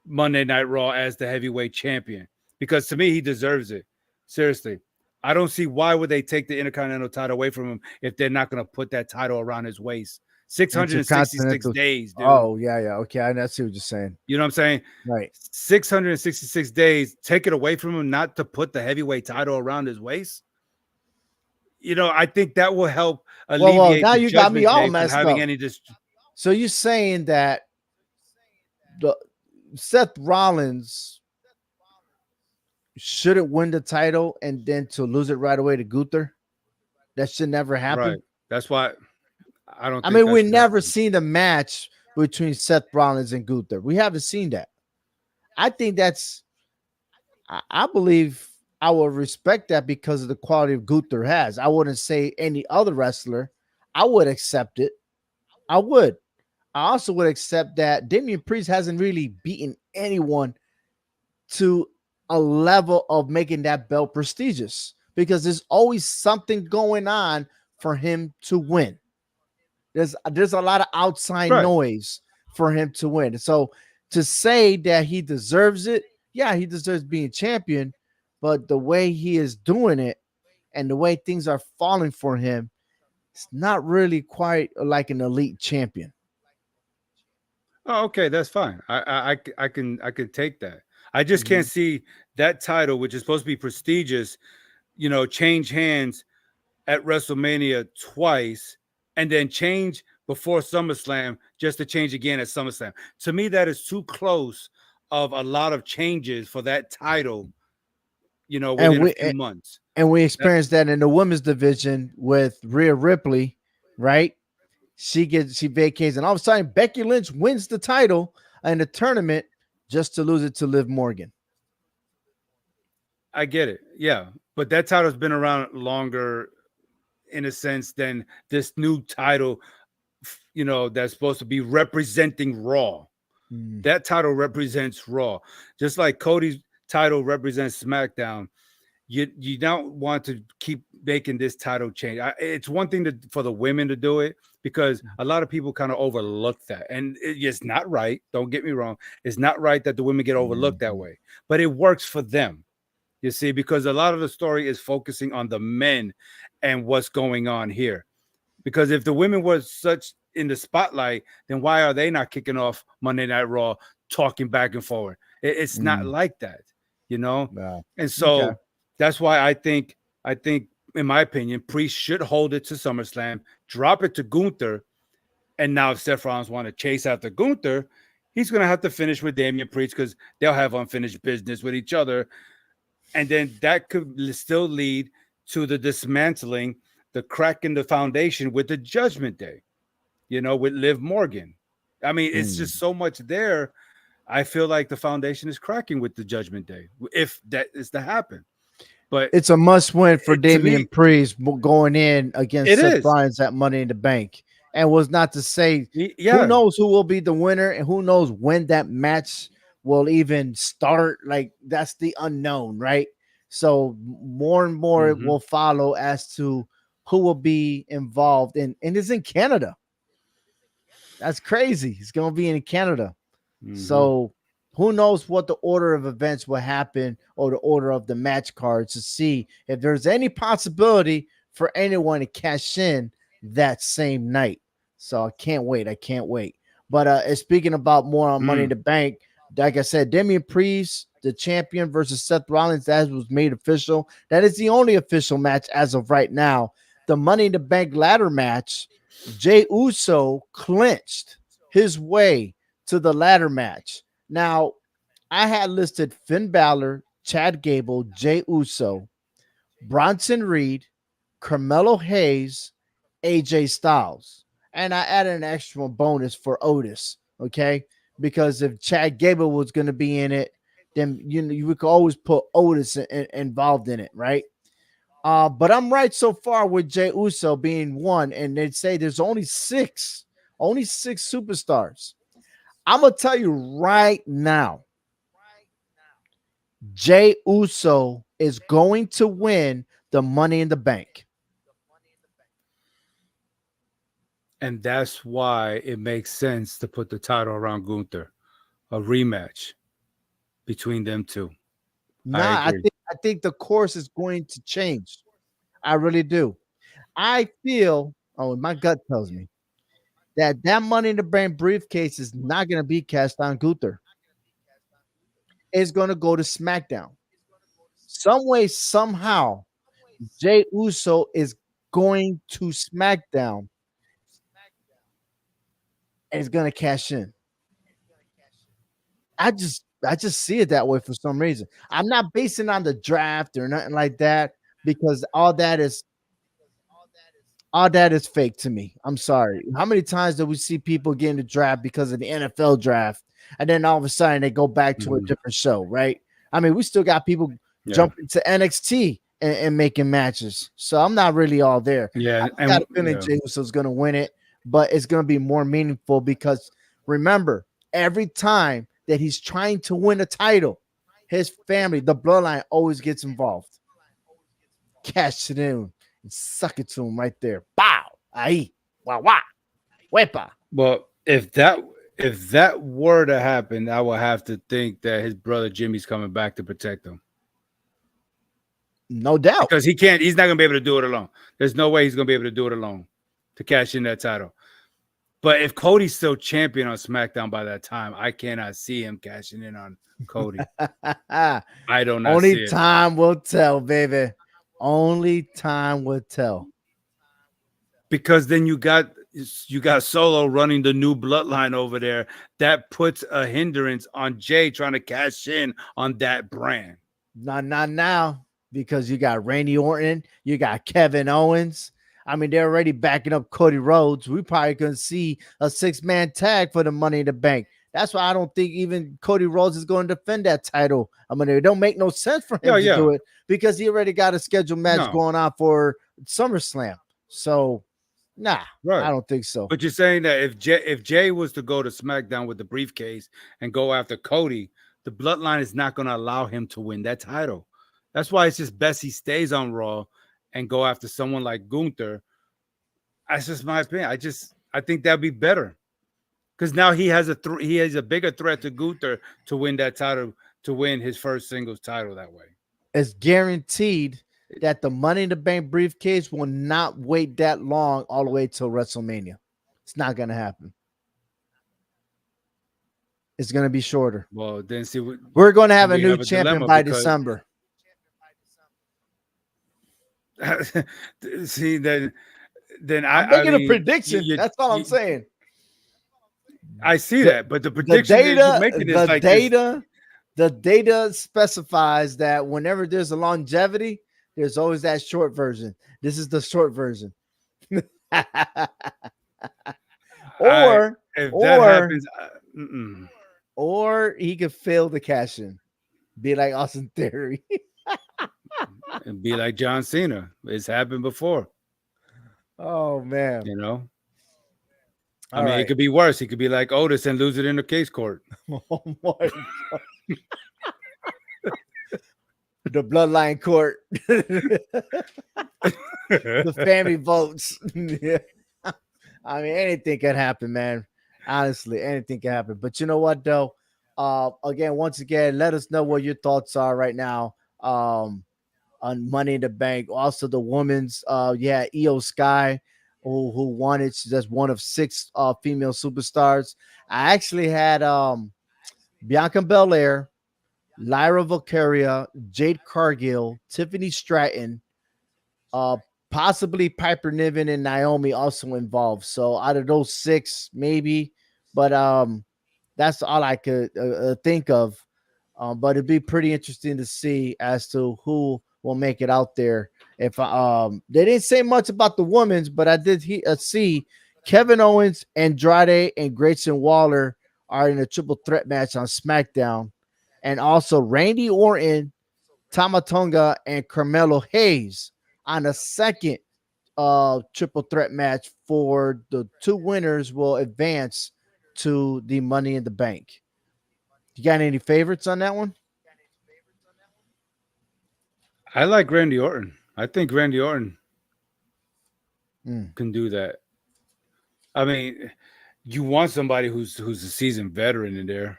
Monday Night Raw as the heavyweight champion, because to me he deserves it. Seriously, I don't see why would they take the Intercontinental title away from him if they're not going to put that title around his waist. 666 Intercontinental. days, dude. Oh, yeah, yeah. Okay, I see what you're saying. You know what I'm saying? Right. 666 days. Take it away from him, not to put the heavyweight title around his waist. You know, I think that will help Well, alleviate now the you got me Judgment all Day from messed having up. any So you're saying that the Seth Rollins shouldn't win the title and then to lose it right away to Gunther. That should never happen. Right. That's why I don't I think mean, that we should never happen. seen the match between Seth Rollins and Gunther. We haven't seen that. I think that's. I believe I would respect that because of the quality of Gunther has. I wouldn't say any other wrestler. I would accept it. I would. I also would accept that Damian Priest hasn't really beaten anyone to a level of making that belt prestigious because there's always something going on for him to win. There's a lot of outside Right. noise for him to win. So to say that he deserves it, yeah, he deserves being champion, but the way he is doing it and the way things are falling for him, it's not really quite like an elite champion. Oh, okay, that's fine. I can take that. I just can't Mhm. see that title, which is supposed to be prestigious, change hands at WrestleMania twice and then change before SummerSlam just to change again at SummerSlam. To me, that is too close of a lot of changes for that title, And within a we few months. and we That experienced that in the women's division with Rhea Ripley, right? She vacates, and all of a sudden Becky Lynch wins the title in the tournament just to lose it to Liv Morgan. I get it. Yeah. But that title's been around longer in a sense than this new title, that's supposed to be representing Raw. Mm, That title represents Raw. Just like Cody's title represents SmackDown. You don't want to keep making this title change. It's one thing for the women to do it because a lot of people kind of overlook that, and it's not right. Don't get me wrong; it's not right that the women get overlooked that mhm, way, but it works for them. You see, because a lot of the story is focusing on the men and what's going on here. Because if the women were such in the spotlight, then why are they not kicking off Monday Night Raw, talking back and forward? It's not mm, like that, you know. wow. And Okay. so that's why I think, in my opinion, Priest should hold it to SummerSlam, drop it to Gunther, and now if Seth Rollins want to chase after Gunther, he's going to have to finish with Damian Priest because they'll have unfinished business with each other, and then that could still lead to the dismantling, the crack in the foundation with the Judgment Day, with Liv Morgan. I mean, it's Mm. just so much there. I feel like the foundation is cracking with the Judgment Day if that is to happen. But It's a must win for to Damian me, Priest going in against it Seth is. Rollins at Money in the Bank. And was not to say who Yeah. knows who will be the winner and who knows when that match will even start. Like that's the unknown, right? So more and more Hmm. will follow as to who will be involved and it's in Canada. That's crazy. It's gonna be in Canada. Hmm. So who knows what the order of events will happen or the order of the match cards to see if there's any possibility for anyone to cash in that same night. So I can't wait. I can't wait. But speaking about more on Money in Mm. the Bank, like I said, Damian Priest, the champion versus Seth Rollins, that was made official. That is the only official match as of right now. The Money in the Bank ladder match, Jay Uso clinched his way to the ladder match. Now, I had listed Finn Balor, Chad Gable, Jay Uso, Bronson Reed, Carmelo Hayes, AJ Styles. And I added an extra bonus for Otis, okay? Because if Chad Gable was going to be in it, then you could always put Otis involved in it, right? But I'm right so far with Jay Uso being one, and they say there's only six superstars. I'm gonna tell you right now, Jay Uso is going to win the Money in the Bank. And that's why it makes sense to put the title around Gunther, a rematch between them two. I Nah, agree. I think the course is going to change. I really do. I feel, oh, my gut tells me that Money in the Bank briefcase is not going to be cast on Gunther. It's going to go to SmackDown. Some way, somehow, Jay Uso is going to SmackDown and is going to cash in. I just see it that way for some reason. I'm not basing on the draft or nothing like that because all that is fake to me. I'm sorry. How many times do we see people get in the draft because of the NFL draft, and then all of a sudden they go back to a Mhm. different show, right? I mean, we still got people Yeah, jumping to NXT and making matches. So I'm not really all there. yeah, I got and a feeling yeah, Jey Uso's going to win it, but it's going to be more meaningful because remember, every time that he's trying to win a title, his family, the bloodline, always gets involved. Cash it in and suck it to him right there. Bow. Ahí. Wah wah. Wepa. well, if that were to happen, I would have to think that his brother Jimmy's coming back to protect him No doubt. because he can't. He's not gonna be able to do it alone. There's no way he's gonna be able to do it alone to cash in that title. But if Cody's still champion on SmackDown by that time, I cannot see him cashing in on Cody. I do not Only see it time will tell, baby. Only time will tell. because then you got Solo running the new bloodline over there. That puts a hindrance on Jay trying to cash in on that brand. Not now because you got Randy Orton, you got Kevin Owens. I mean, they're already backing up Cody Rhodes. We probably gonna see a six-man tag for the Money in the Bank. That's why I don't think even Cody Rhodes is going to defend that title. I mean, it don't make no sense for him Yeah, to yeah, do it because he already got a scheduled match no, going on for SummerSlam. So, nah, I right. don't think so. But you're saying that if Jay was to go to SmackDown with the briefcase and go after Cody, the bloodline is not going to allow him to win that title. That's why it's just best he stays on Raw and go after someone like Gunther. That's just my opinion. I think that'd be better because now he has a bigger threat to Gunther to win that title, to win his first singles title that way. It's guaranteed that the Money in the Bank briefcase will not wait that long all the way till WrestleMania. It's not going to happen. It's going to be shorter. Well, then We're going to have then a we new have a champion dilemma by because December. see then I'm I making a mean prediction. That's all I'm saying. I see The, that, but the the prediction that you're data, making is the like this. data, the data specifies that whenever there's a longevity, there's always that short version. This is the short version. I or If that or happens, mm-mm. or he could fail the cash in. Be like Austin Theory. It'd be like John Cena. It's happened before, Oh man. you know. I All mean, it right. could be worse. He could be like Otis and lose it in the case court. Oh my, the bloodline court. The family votes. Yeah. I mean, anything can happen, man. Honestly, anything can happen. But you know what, though? Again, once again, let us know what your thoughts are right now. On Money in the Bank. Also, the women's, Io Sky, who won it. She's just one of six female superstars. I actually had Bianca Belair, Lyra Valkyria, Jade Cargill, Tiffany Stratton, uh, possibly Piper Niven and Naomi also involved. So out of those six, maybe, but that's all I could think of. But it'd be pretty interesting to see as to who will make it out there. If they didn't say much about the women's, but I did see Kevin Owens, Andrade, and Grayson Waller are in a triple threat match on SmackDown, and also Randy Orton, Tamatonga, and Carmelo Hayes on a second triple threat match for the two winners will advance to the Money in the Bank. You got any favorites on that one? I like Randy Orton. I think Randy Orton Mm. can do that. I mean, you want somebody who's a seasoned veteran in there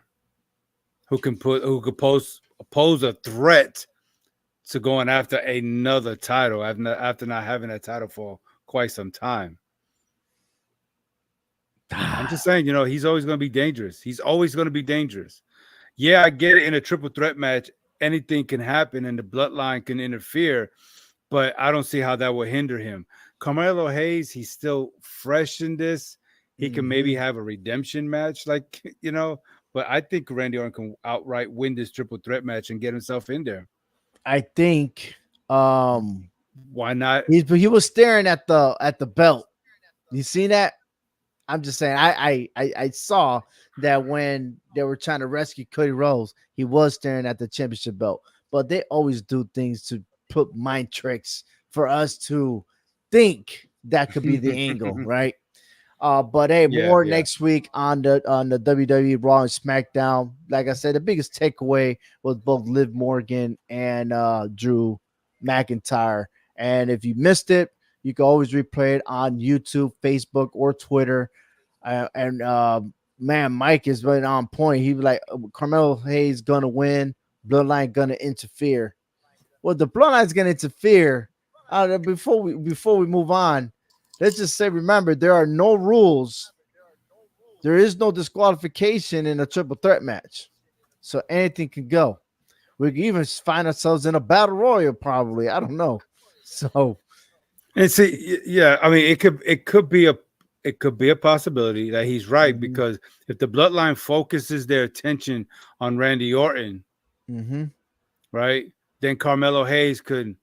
who could pose a threat to going after another title after not having that title for quite some time. I'm just saying, he's always going to be dangerous. He's always going to be dangerous. Yeah, I get it. In a triple threat match, anything can happen and the bloodline can interfere, but I don't see how that will hinder him. Carmelo Hayes, he's still fresh in this. He can maybe Mhm. have a redemption match, like, but I think Randy Orton can outright win this triple threat match and get himself in there. I think Why not? he was staring at the belt. You see that? I'm just saying. I saw that when they were trying to rescue Cody Rhodes, he was staring at the championship belt. But they always do things to put mind tricks for us to think that could be the angle, right? But hey, Yeah, more yeah. next week on the WWE Raw and SmackDown. Like I said, the biggest takeaway was both Liv Morgan and Drew McIntyre. And if you missed it, you can always replay it on YouTube, Facebook, or Twitter. And man, Mike has been on point. He was like, Carmelo Hayes gonna win, Bloodline gonna interfere. Well, the Bloodline's gonna interfere. Before we move on, let's just say, remember, there are no rules. There is no disqualification in a triple threat match, so anything can go. We can even find ourselves in a battle royal, probably. I don't know. So, And see, yeah, I mean, it could be a possibility that he's right mhm, because if the bloodline focuses their attention on Randy Orton, mhm, right, then Carmelo Hayes could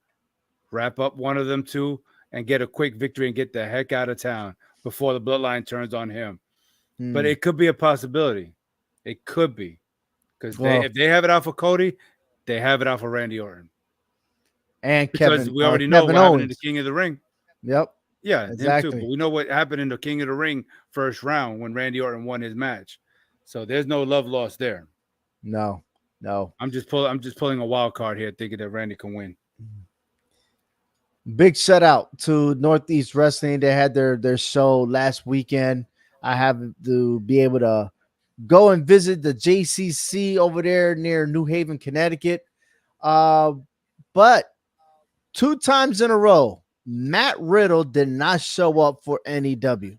wrap up one of them two and get a quick victory and get the heck out of town before the bloodline turns on him. But mm. it could be a possibility. It could be because they Well, if they have it out for Cody, they have it out for Randy Orton and because Kevin we already know Kevin what happened in the Owens. King of the Ring. Yep, Yeah, him too. But exactly. we know what happened in the King of the Ring first round when Randy Orton won his match. So there's no love lost there. No, no. I'm just pulling a wild card here, thinking that Randy can win. Big shout out to Northeast Wrestling. They had their show last weekend. I have to be able to go and visit the JCC over there near New Haven, Connecticut. Uh, but 2 times in a row, Matt Riddle did not show up for NEW.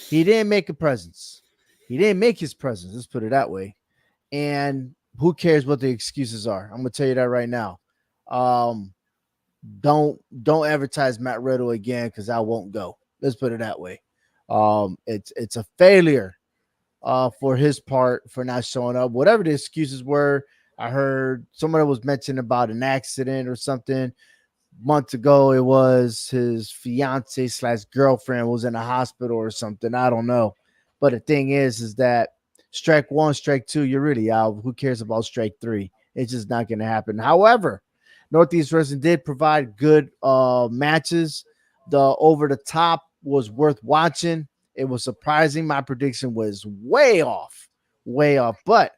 He didn't make a presence. He didn't make his presence. Let's put it that way. And who cares what the excuses are? I'm gonna tell you that right now. Um, don't advertise Matt Riddle again because I won't go. Let's put it that way. It's a failure for his part for not showing up. Whatever the excuses were, I heard somebody was mentioning about an accident or something months ago. It was his fiance slash girlfriend was in a hospital or something. I don't know. But the thing is that strike one, strike two, you're really out. Who cares about strike three? It's just not going to happen. However, Northeast Wrestling did provide good matches. The over the top was worth watching. It was surprising. My prediction was way off, way off. But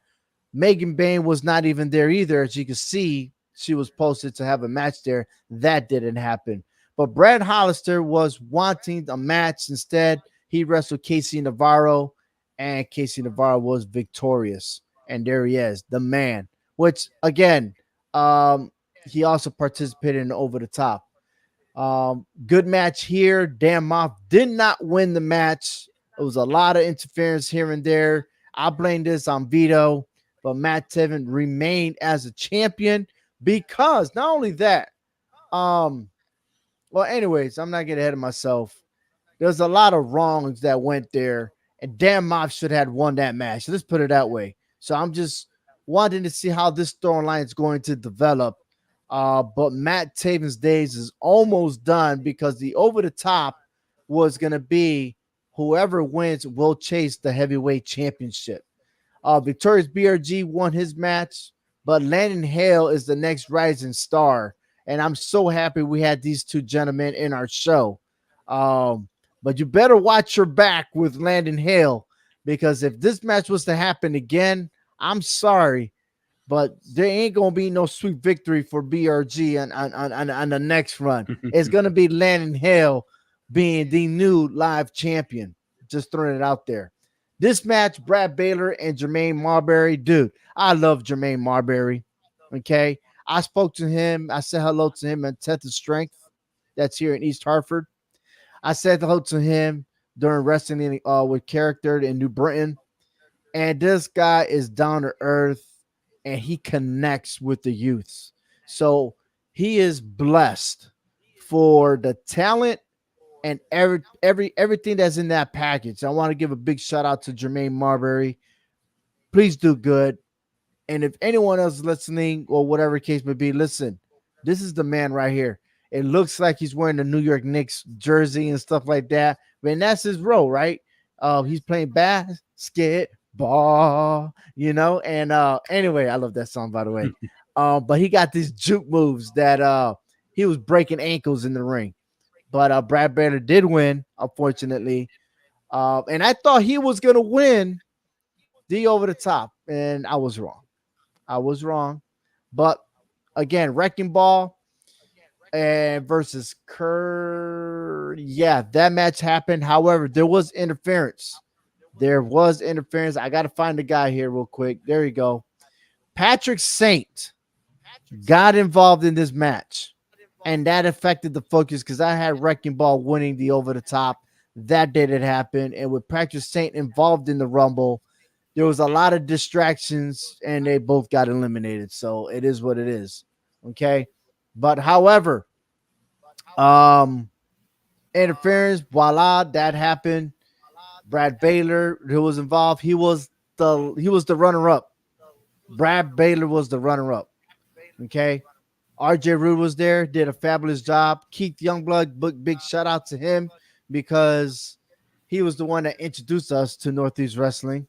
Megan Bain was not even there either. As you can see, she was posted to have a match there. That didn't happen. But Brad Hollister was wanting a match instead. He wrestled Casey Navarro, and Casey Navarro was victorious. And there he is, the man. Which again, he also participated in Over the Top. Good match here. Dan Moff did not win the match. It was a lot of interference here and there. I blame this on Vito, but Matt Taven remained as a champion because not only that, um, well, anyways, I'm not getting ahead of myself. There's a lot of wrongs that went there, and Dan Moff should have won that match. Let's put it that way. So I'm just wanting to see how this storyline is going to develop. But Matt Taven's days is almost done because the over the top was going to be whoever wins will chase the heavyweight championship. Victorious BRG won his match, but Landon Hale is the next rising star. And I'm so happy we had these two gentlemen in our show. But you better watch your back with Landon Hale because if this match was to happen again, I'm sorry, but there ain't gonna be no sweet victory for BRG on the next run. It's gonna be Landon Hale being the new live champion. Just throwing it out there. This match, Brad Baylor and Jermaine Marbury, dude, I love Jermaine Marbury. Okay, I spoke to him. I said hello to him at 10th of Strength. That's here in East Hartford. I said hello to him during wrestling with character in New Britain. And this guy is down to earth and he connects with the youths. So he is blessed for the talent and everything that's in that package. I want to give a big shout out to Jermaine Marbury. Please do good. And if anyone else is listening or whatever case may be, listen, this is the man right here. It looks like he's wearing the New York Knicks jersey and stuff like that. Man, that's his role, right? He's playing basketball, And anyway, I love that song, by the way. But he got these juke moves that he was breaking ankles in the ring. But Brad Baylor did win, unfortunately. And I thought he was gonna win the over the top, and I was wrong. I was wrong. But again, Wrecking Ball and versus Kerr. Yeah, that match happened. However, there was interference. There was interference. I got to find the guy here real quick. There you go. Patrick Saint got involved in this match, and that affected the focus because I had Wrecking Ball winning the over the top. That didn't happen. And with Patrick Saint involved in the Rumble, there was a lot of distractions, and they both got eliminated. So it is what it is. Okay. But however, um, interference, voila, that happened. Brad Baylor, who was involved, he was the runner up. Brad Baylor was the runner up. Okay. RJ Rude was there, did a fabulous job. Keith Youngblood, big shout out to him because he was the one that introduced us to Northeast Wrestling.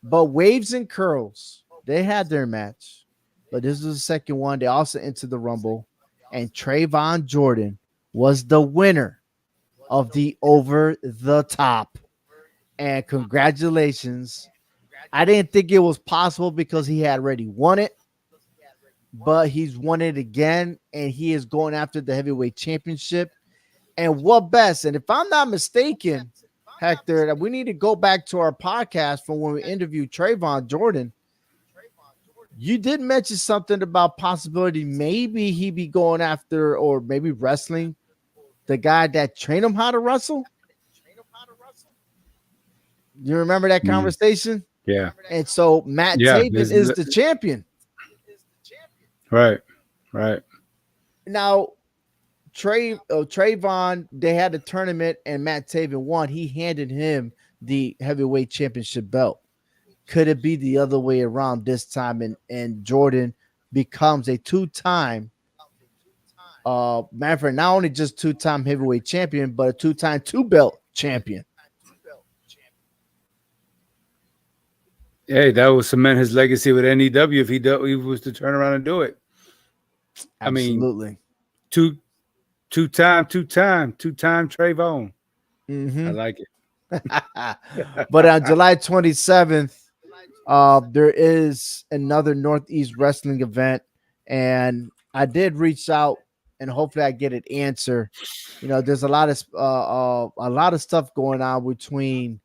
But Waves and Curls, they had their match. But this was the second one. They also entered the Rumble. And Trayvon Jordan was the winner of the Over the Top. And congratulations. I didn't think it was possible because he had already won it. But he's won it again. And he is going after the heavyweight championship. And what best? And if I'm not mistaken, Hector, we need to go back to our podcast from when we interviewed Trayvon Jordan. You did mention something about possibility maybe he be going after or maybe wrestling the guy that trained him how to wrestle. You remember that conversation? Yeah. And so Matt Taven is the champion. Right. Right. Now, Trayvon, they had a tournament and Matt Taven won. He handed him the heavyweight championship belt. Could it be the other way around this time? And Jordan becomes a two-time Manfred, not only just two-time heavyweight champion, but a two-time two-belt champion. Hey, that would cement his legacy with NEW if he was to turn around and do it. Absolutely. I mean, two-time Trayvon. Mm-hmm. I like it. But on July 27th, there is another Northeast Wrestling event, and I did reach out, and hopefully I get an answer. There's a lot of stuff going on between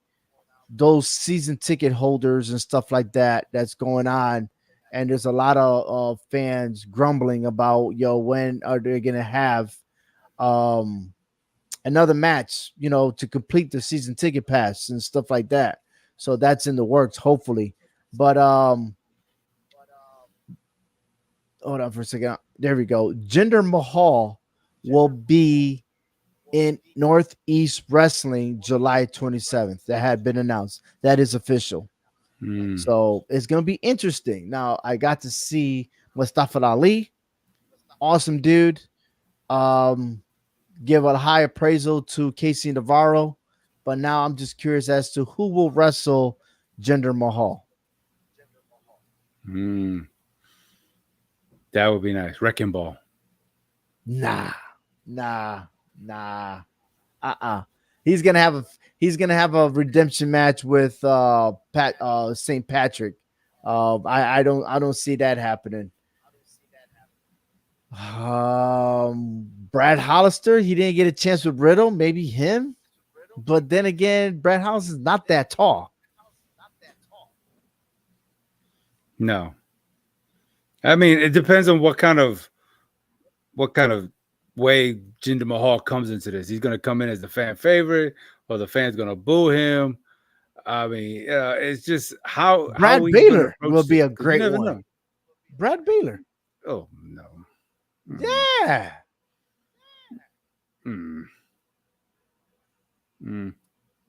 those season ticket holders and stuff like that that's going on, and there's a lot of fans grumbling about when are they gonna have another match to complete the season ticket pass and stuff like that. So that's in the works, hopefully. But hold on for a second. There we go. Jinder Mahal will be in Northeast Wrestling July 27th. That had been announced. That is official. So it's going to be interesting. Now, I got to see Mustafa Ali. Awesome dude. Give a high appraisal to Casey Navarro. But now I'm just curious as to who will wrestle Jinder Mahal. That would be nice. Wrecking Ball. Nah. He's gonna have a redemption match with St. Patrick. I don't see that happening. Brad Hollister, he didn't get a chance with Riddle, maybe him. But then again, Brad Hollister is not that tall. No. I mean, it depends on what kind of way Jinder Mahal comes into this. He's going to come in as the fan favorite, or the fans going to boo him. I mean, it's just how Brad Baylor will be a great one. Know. Brad Baylor. Oh no. Yeah.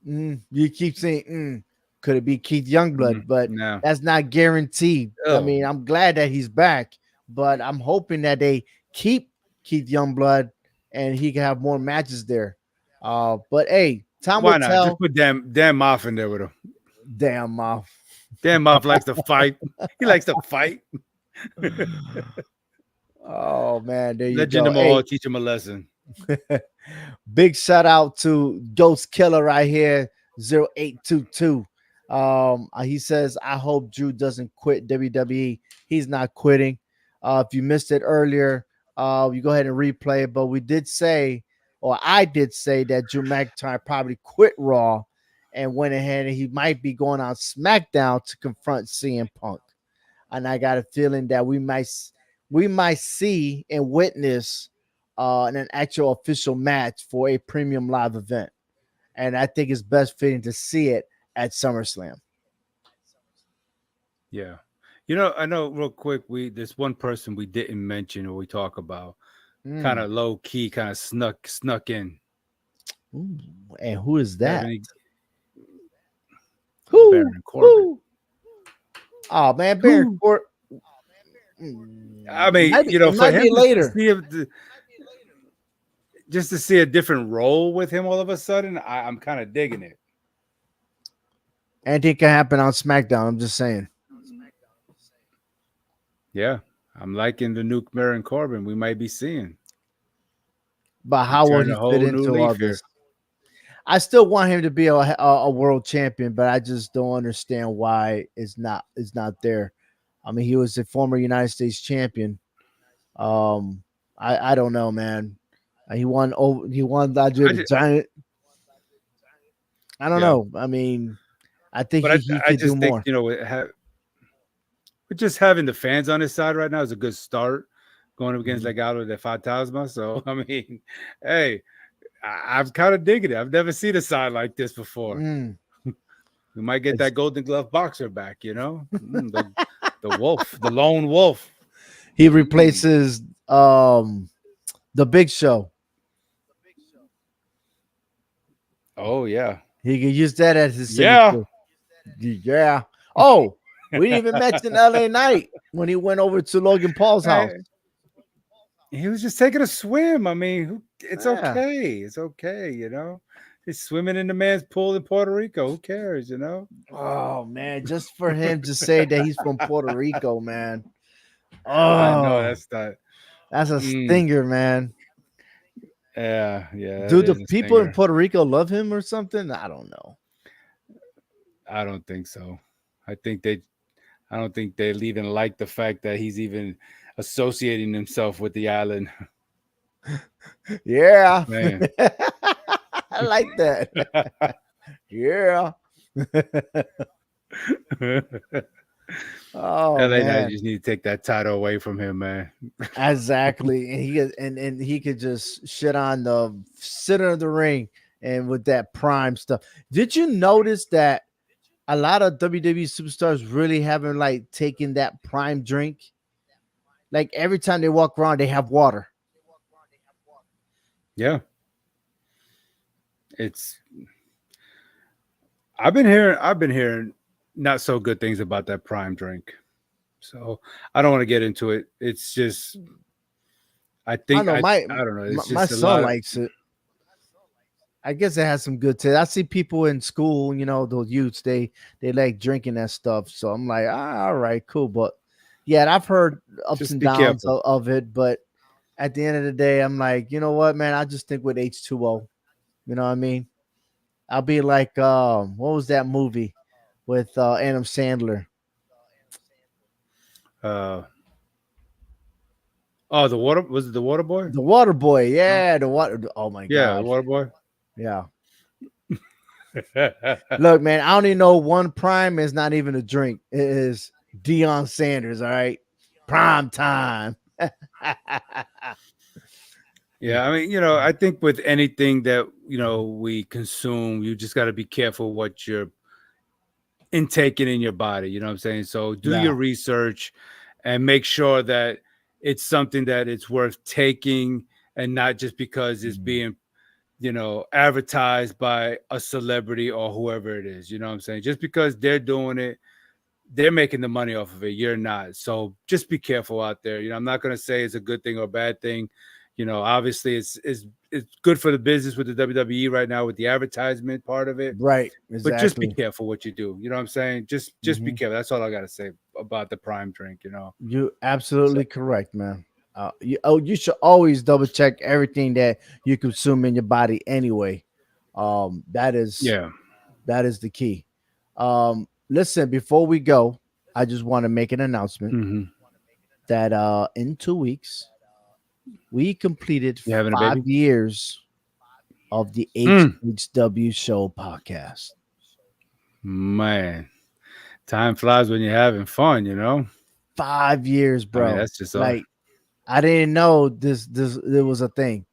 You keep saying Could it be Keith Youngblood? But No. that's not guaranteed. I Oh, mean, I'm glad that he's back, but I'm hoping that they keep Keith Youngblood and he can have more matches there. But hey, time will why not? Just tell. put Dan Moff in there with him. Damn, mouth. Dan Moff likes to fight. He likes to fight. Oh man, there you Let Jinder go. Mahal Hey, teach him a lesson. big shout out to Ghost Killer right here, 0822. He says, I hope Drew doesn't quit WWE. He's not quitting. If you missed it earlier, you go ahead and replay it. But we did say, or I did say that Drew McIntyre probably quit Raw and went ahead and he might be going on SmackDown to confront CM Punk. And I got a feeling that we might see and witness an actual official match for a premium live event. And I think it's best fitting to see it at SummerSlam. Yeah. I know real quick, this one person we didn't mention or we talk about, kind Mm. of low key, kind of snuck in. Ooh, and who is You have that? any Who? Baron Corbin? Who? Oh man, Baron Who? Corbin. I mean, It for might be him to later. see him, just to see a different role with him all of a sudden, I'm kind of digging it. Anything can happen on SmackDown. I'm just saying. Yeah, I'm liking the new Baron Corbin we might be seeing. But He how will turned he a fit whole new into all leaf here. this? I still want him to be a world champion, but I just don't understand why it's not there. I mean, he was a former United States champion. Um, I don't know, man. He won Andre I the just, Giant. I don't yeah, know. I mean, I think but he I could do just think more. with just having the fans on his side right now is a good start. Going up against Mhm. Legado de Fantasma. So I mean, hey, I'm kind of digging it. I've never seen a side like this before. Mm. We might get It's- that Golden Glove boxer back. The wolf, the lone wolf. he Mm. replaces the Big Show. Oh yeah, He could use that as his yeah. signature. Yeah. Oh, we didn't even mention LA Knight when he went over to Logan Paul's house. Hey, he was just taking a swim. I mean, it's Yeah. okay. It's okay. He's swimming in the man's pool in Puerto Rico. Who cares? Oh man, just for him to say that he's from Puerto Rico, man. I know Oh, that's not. that's a Mm, stinger, man. yeah, that Do the is a people in stinger. Puerto Rico love him or something? I don't know. I don't think so. I think they. I don't think they even like the fact that he's even associating himself with the island. Yeah. Man. I like that. Yeah. Oh LA Knight man. just need to take that title away from him, man. Exactly. And he could just shit on the center of the ring and with that prime stuff. Did you notice that a lot of WWE superstars really haven't like taken that prime drink? Like every time they walk around, they have water. Yeah, it's. I've been hearing not so good things about that prime drink. So I don't want to get into it. It's just I I think know I don't know. my, It's my just a son lot of likes it. I guess it has some good taste. I see people in school, those youths, they like drinking that stuff. So I'm like, all right, cool. But yeah, I've heard ups just and be downs careful. of it. But at the end of the day, I'm like, you know what, man? I just think with H2O. You know what I mean? I'll be like, what was that movie with Adam Sandler? Uh oh, the water was it the water boy? The Water Boy. No. Yeah, the water. Oh my Yeah, the gosh. water boy. Yeah. Look, man, I only know one prime is not even a drink. It is Deion Sanders. All right. Prime time. Yeah, I mean, I think with anything that we consume, you just got to be careful what you're intaking in your body. You know what I'm saying? So do Yeah. your research and make sure that it's something that it's worth taking and not just because it's being advertised by a celebrity or whoever it is. You know what I'm saying? Just because they're doing it, they're making the money off of it. You're not. So just be careful out there. I'm not gonna say it's a good thing or a bad thing. Obviously it's good for the business with the WWE right now with the advertisement part of it. Right. But just be Exactly. careful what you do. You know what I'm saying? Just be Hmm. careful. That's all I gotta say about the prime drink. You're So absolutely correct, man. You should always double check everything that you consume in your body anyway. That is yeah. the key. Listen, before we go, I just want to make an announcement Hmm. that in 2 weeks we completed You having a baby? 5 years of the Mm. HHW Show podcast. Man, time flies when you're having fun. 5 years, I mean, bro. that's just all. Like I didn't know this it was a thing.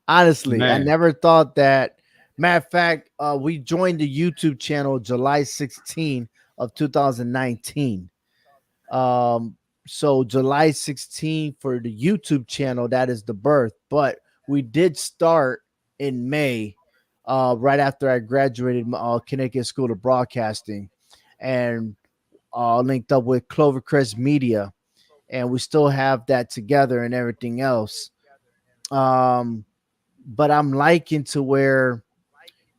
Honestly, I Man. never thought that. Matter of fact, we joined the YouTube channel July 16 of 2019. Um, so July 16 for the YouTube channel, that is the birth. But we did start in May, right after I graduated Connecticut School of Broadcasting, and linked up with Clovercrest Media, and we still have that together and everything else. Um, but I'm liking to where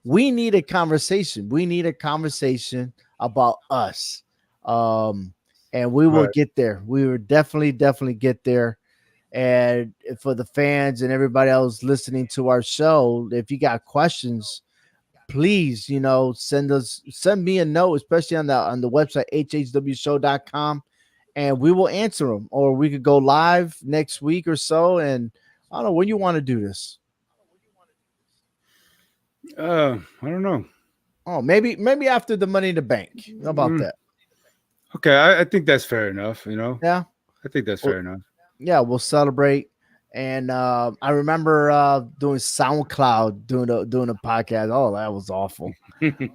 we need a conversation. We need a conversation about us. Um, and we will Right. get there. We will definitely get there. And for the fans and everybody else listening to our show, if you got questions, please, send me a note, especially on the website hhwshow.com, and we will answer them. Or we could go live next week or so. And I don't know when you want to do this. I don't know. Oh, maybe after the Money in the Bank. How about Mm, that? okay, I think that's fair enough. Yeah. I think that's Well, fair enough. yeah, we'll celebrate. And I remember doing SoundCloud, doing a podcast. Oh, that was awful.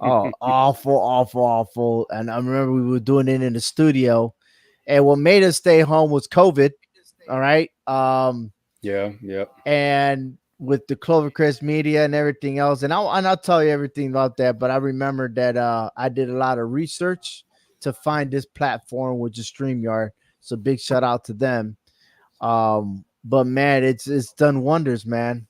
Oh, awful, awful, awful. And I remember we were doing it in the studio. And what made us stay home was COVID. All right. Yeah, yeah. And with the Clovercrest Media and everything else. And I'll tell you everything about that. But I remember that I did a lot of research to find this platform, which is StreamYard. So big shout out to them. But man, it's done wonders, man.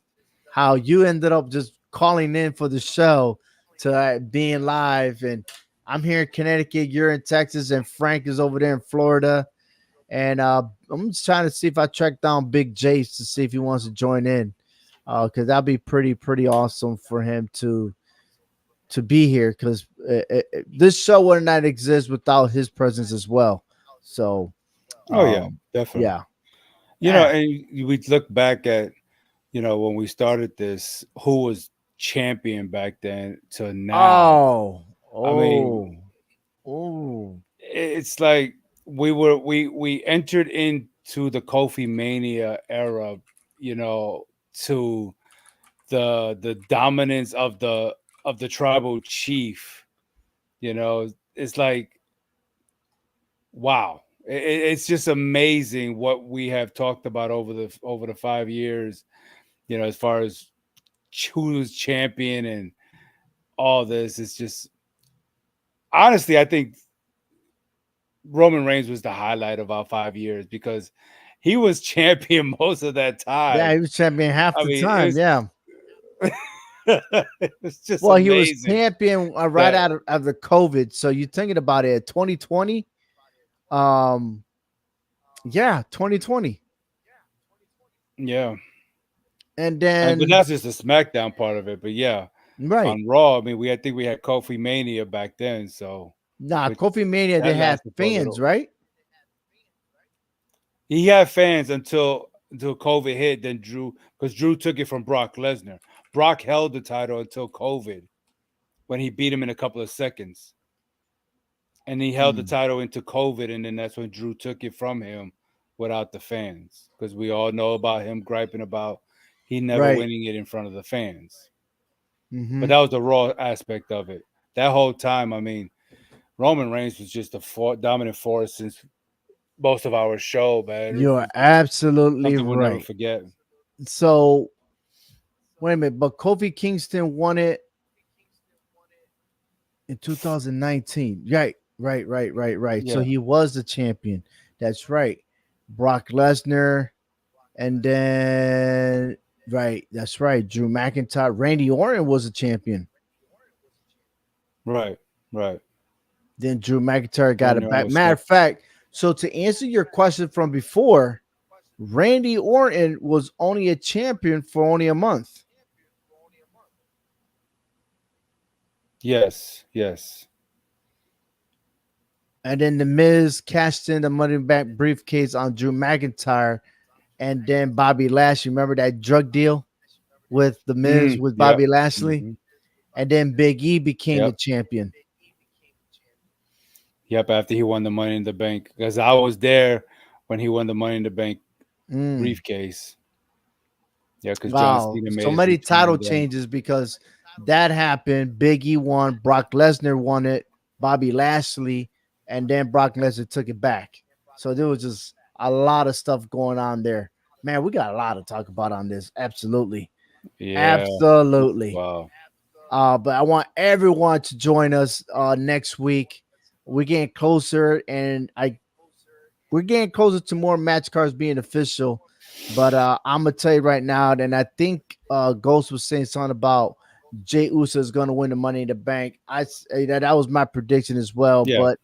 How you ended up just calling in for the show to being live, and I'm here in Connecticut, you're in Texas, and Frank is over there in Florida. And I'm just trying to see if I track down Big Jace to see if he wants to join in, because that'd be pretty awesome for him to be here. Because this show would not exist without his presence as well. So, Oh yeah, um, definitely. yeah, yeah. And we look back at when we started this, who was champion back then to now. Oh, I mean, oh, oh. it's like we entered into the Kofi Mania era, you know, to the dominance of the tribal chief. It's like wow. It's just amazing what we have talked about over the 5 years. As far as who's champion and all this, it's just honestly, I think Roman Reigns was the highlight of our 5 years because he was champion most of that Yeah, time. he was champion half I the mean, time. Yeah. it was just Well, he was amazing champion right that out of the COVID. So you're thinking about it, 2020. Um, yeah, 2020, yeah. and But then that's just the SmackDown part of it. But yeah, right. on Raw, I mean, I think we had Kofi Mania back then, so Nah, which Kofi Mania they that had lasted for a fans, little. right? He had fans until COVID hit. Then because Drew took it from Brock Lesnar. Brock held the title until COVID when he beat him in a couple of seconds, and he held the Hmm. title into COVID, and then that's when Drew took it from him without the fans, because we all know about him griping about he never Right. winning it in front of the fans. Mm-hmm. But that was the Raw aspect of it. That whole time, I mean, Roman Reigns was just a dominant force since most of our show, man. It You're was absolutely something we'll never right. forget. So Wait a minute, but Kofi Kingston won it in 2019. Right. So Yeah. he was the champion. That's right. Brock Lesnar, and then right, that's right. Drew McIntyre, Randy Orton was a champion. Right. Right. Then Drew McIntyre got Randy it Orton back. was Matter of second. fact, so to answer your question from before, Randy Orton was only a champion for only a month. Yes. Yes. And then the Miz cashed in the money back briefcase on Drew McIntyre, and then Bobby Lashley. Remember that drug deal with the Miz with Yep. Bobby Lashley? Hmm. And then Big E became the Yep. champion. Yep. After he won the Money in the Bank, because I was there when he won the Money in the Bank Mm. briefcase. Yeah, because John Wow. Cena So made his many title return then. changes because that happened. Big E won, Brock Lesnar won it, Bobby Lashley, and then Brock Lesnar took it back. So there was just a lot of stuff going on there. Man, we got a lot to talk about on this. Absolutely. Yeah. Absolutely. Wow. But I want everyone to join us next week. We're getting closer, and we're getting closer to more match cards being official. But I'm gonna tell you right now, and I think Ghost was saying something about Jey Uso is gonna win the Money in the Bank. That was my prediction as well. Yeah. But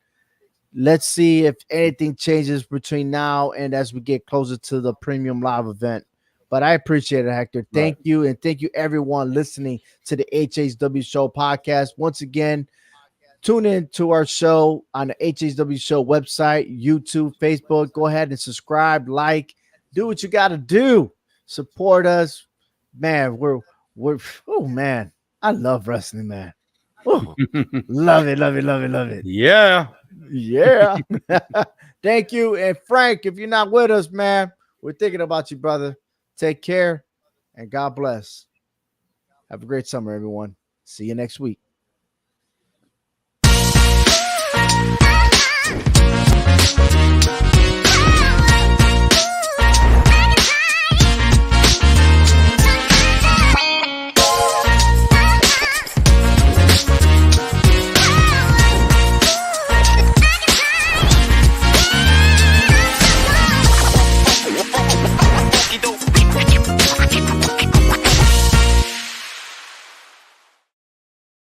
let's see if anything changes between now and as we get closer to the premium live event. But I appreciate it, Hector. Right. Thank you, and thank you everyone listening to the HHW Show podcast. Once again, tune in to our show on the HHW Show website, YouTube, Facebook. Go ahead and subscribe, like, do what you got to do. Support us, man. We're oh man, I love wrestling, man. Oh, love it, love it, love it, love it. Yeah. Yeah. Thank you. And Frank, if you're not with us, man, we're thinking about you, brother. Take care and God bless. Have a great summer, everyone. See you next week.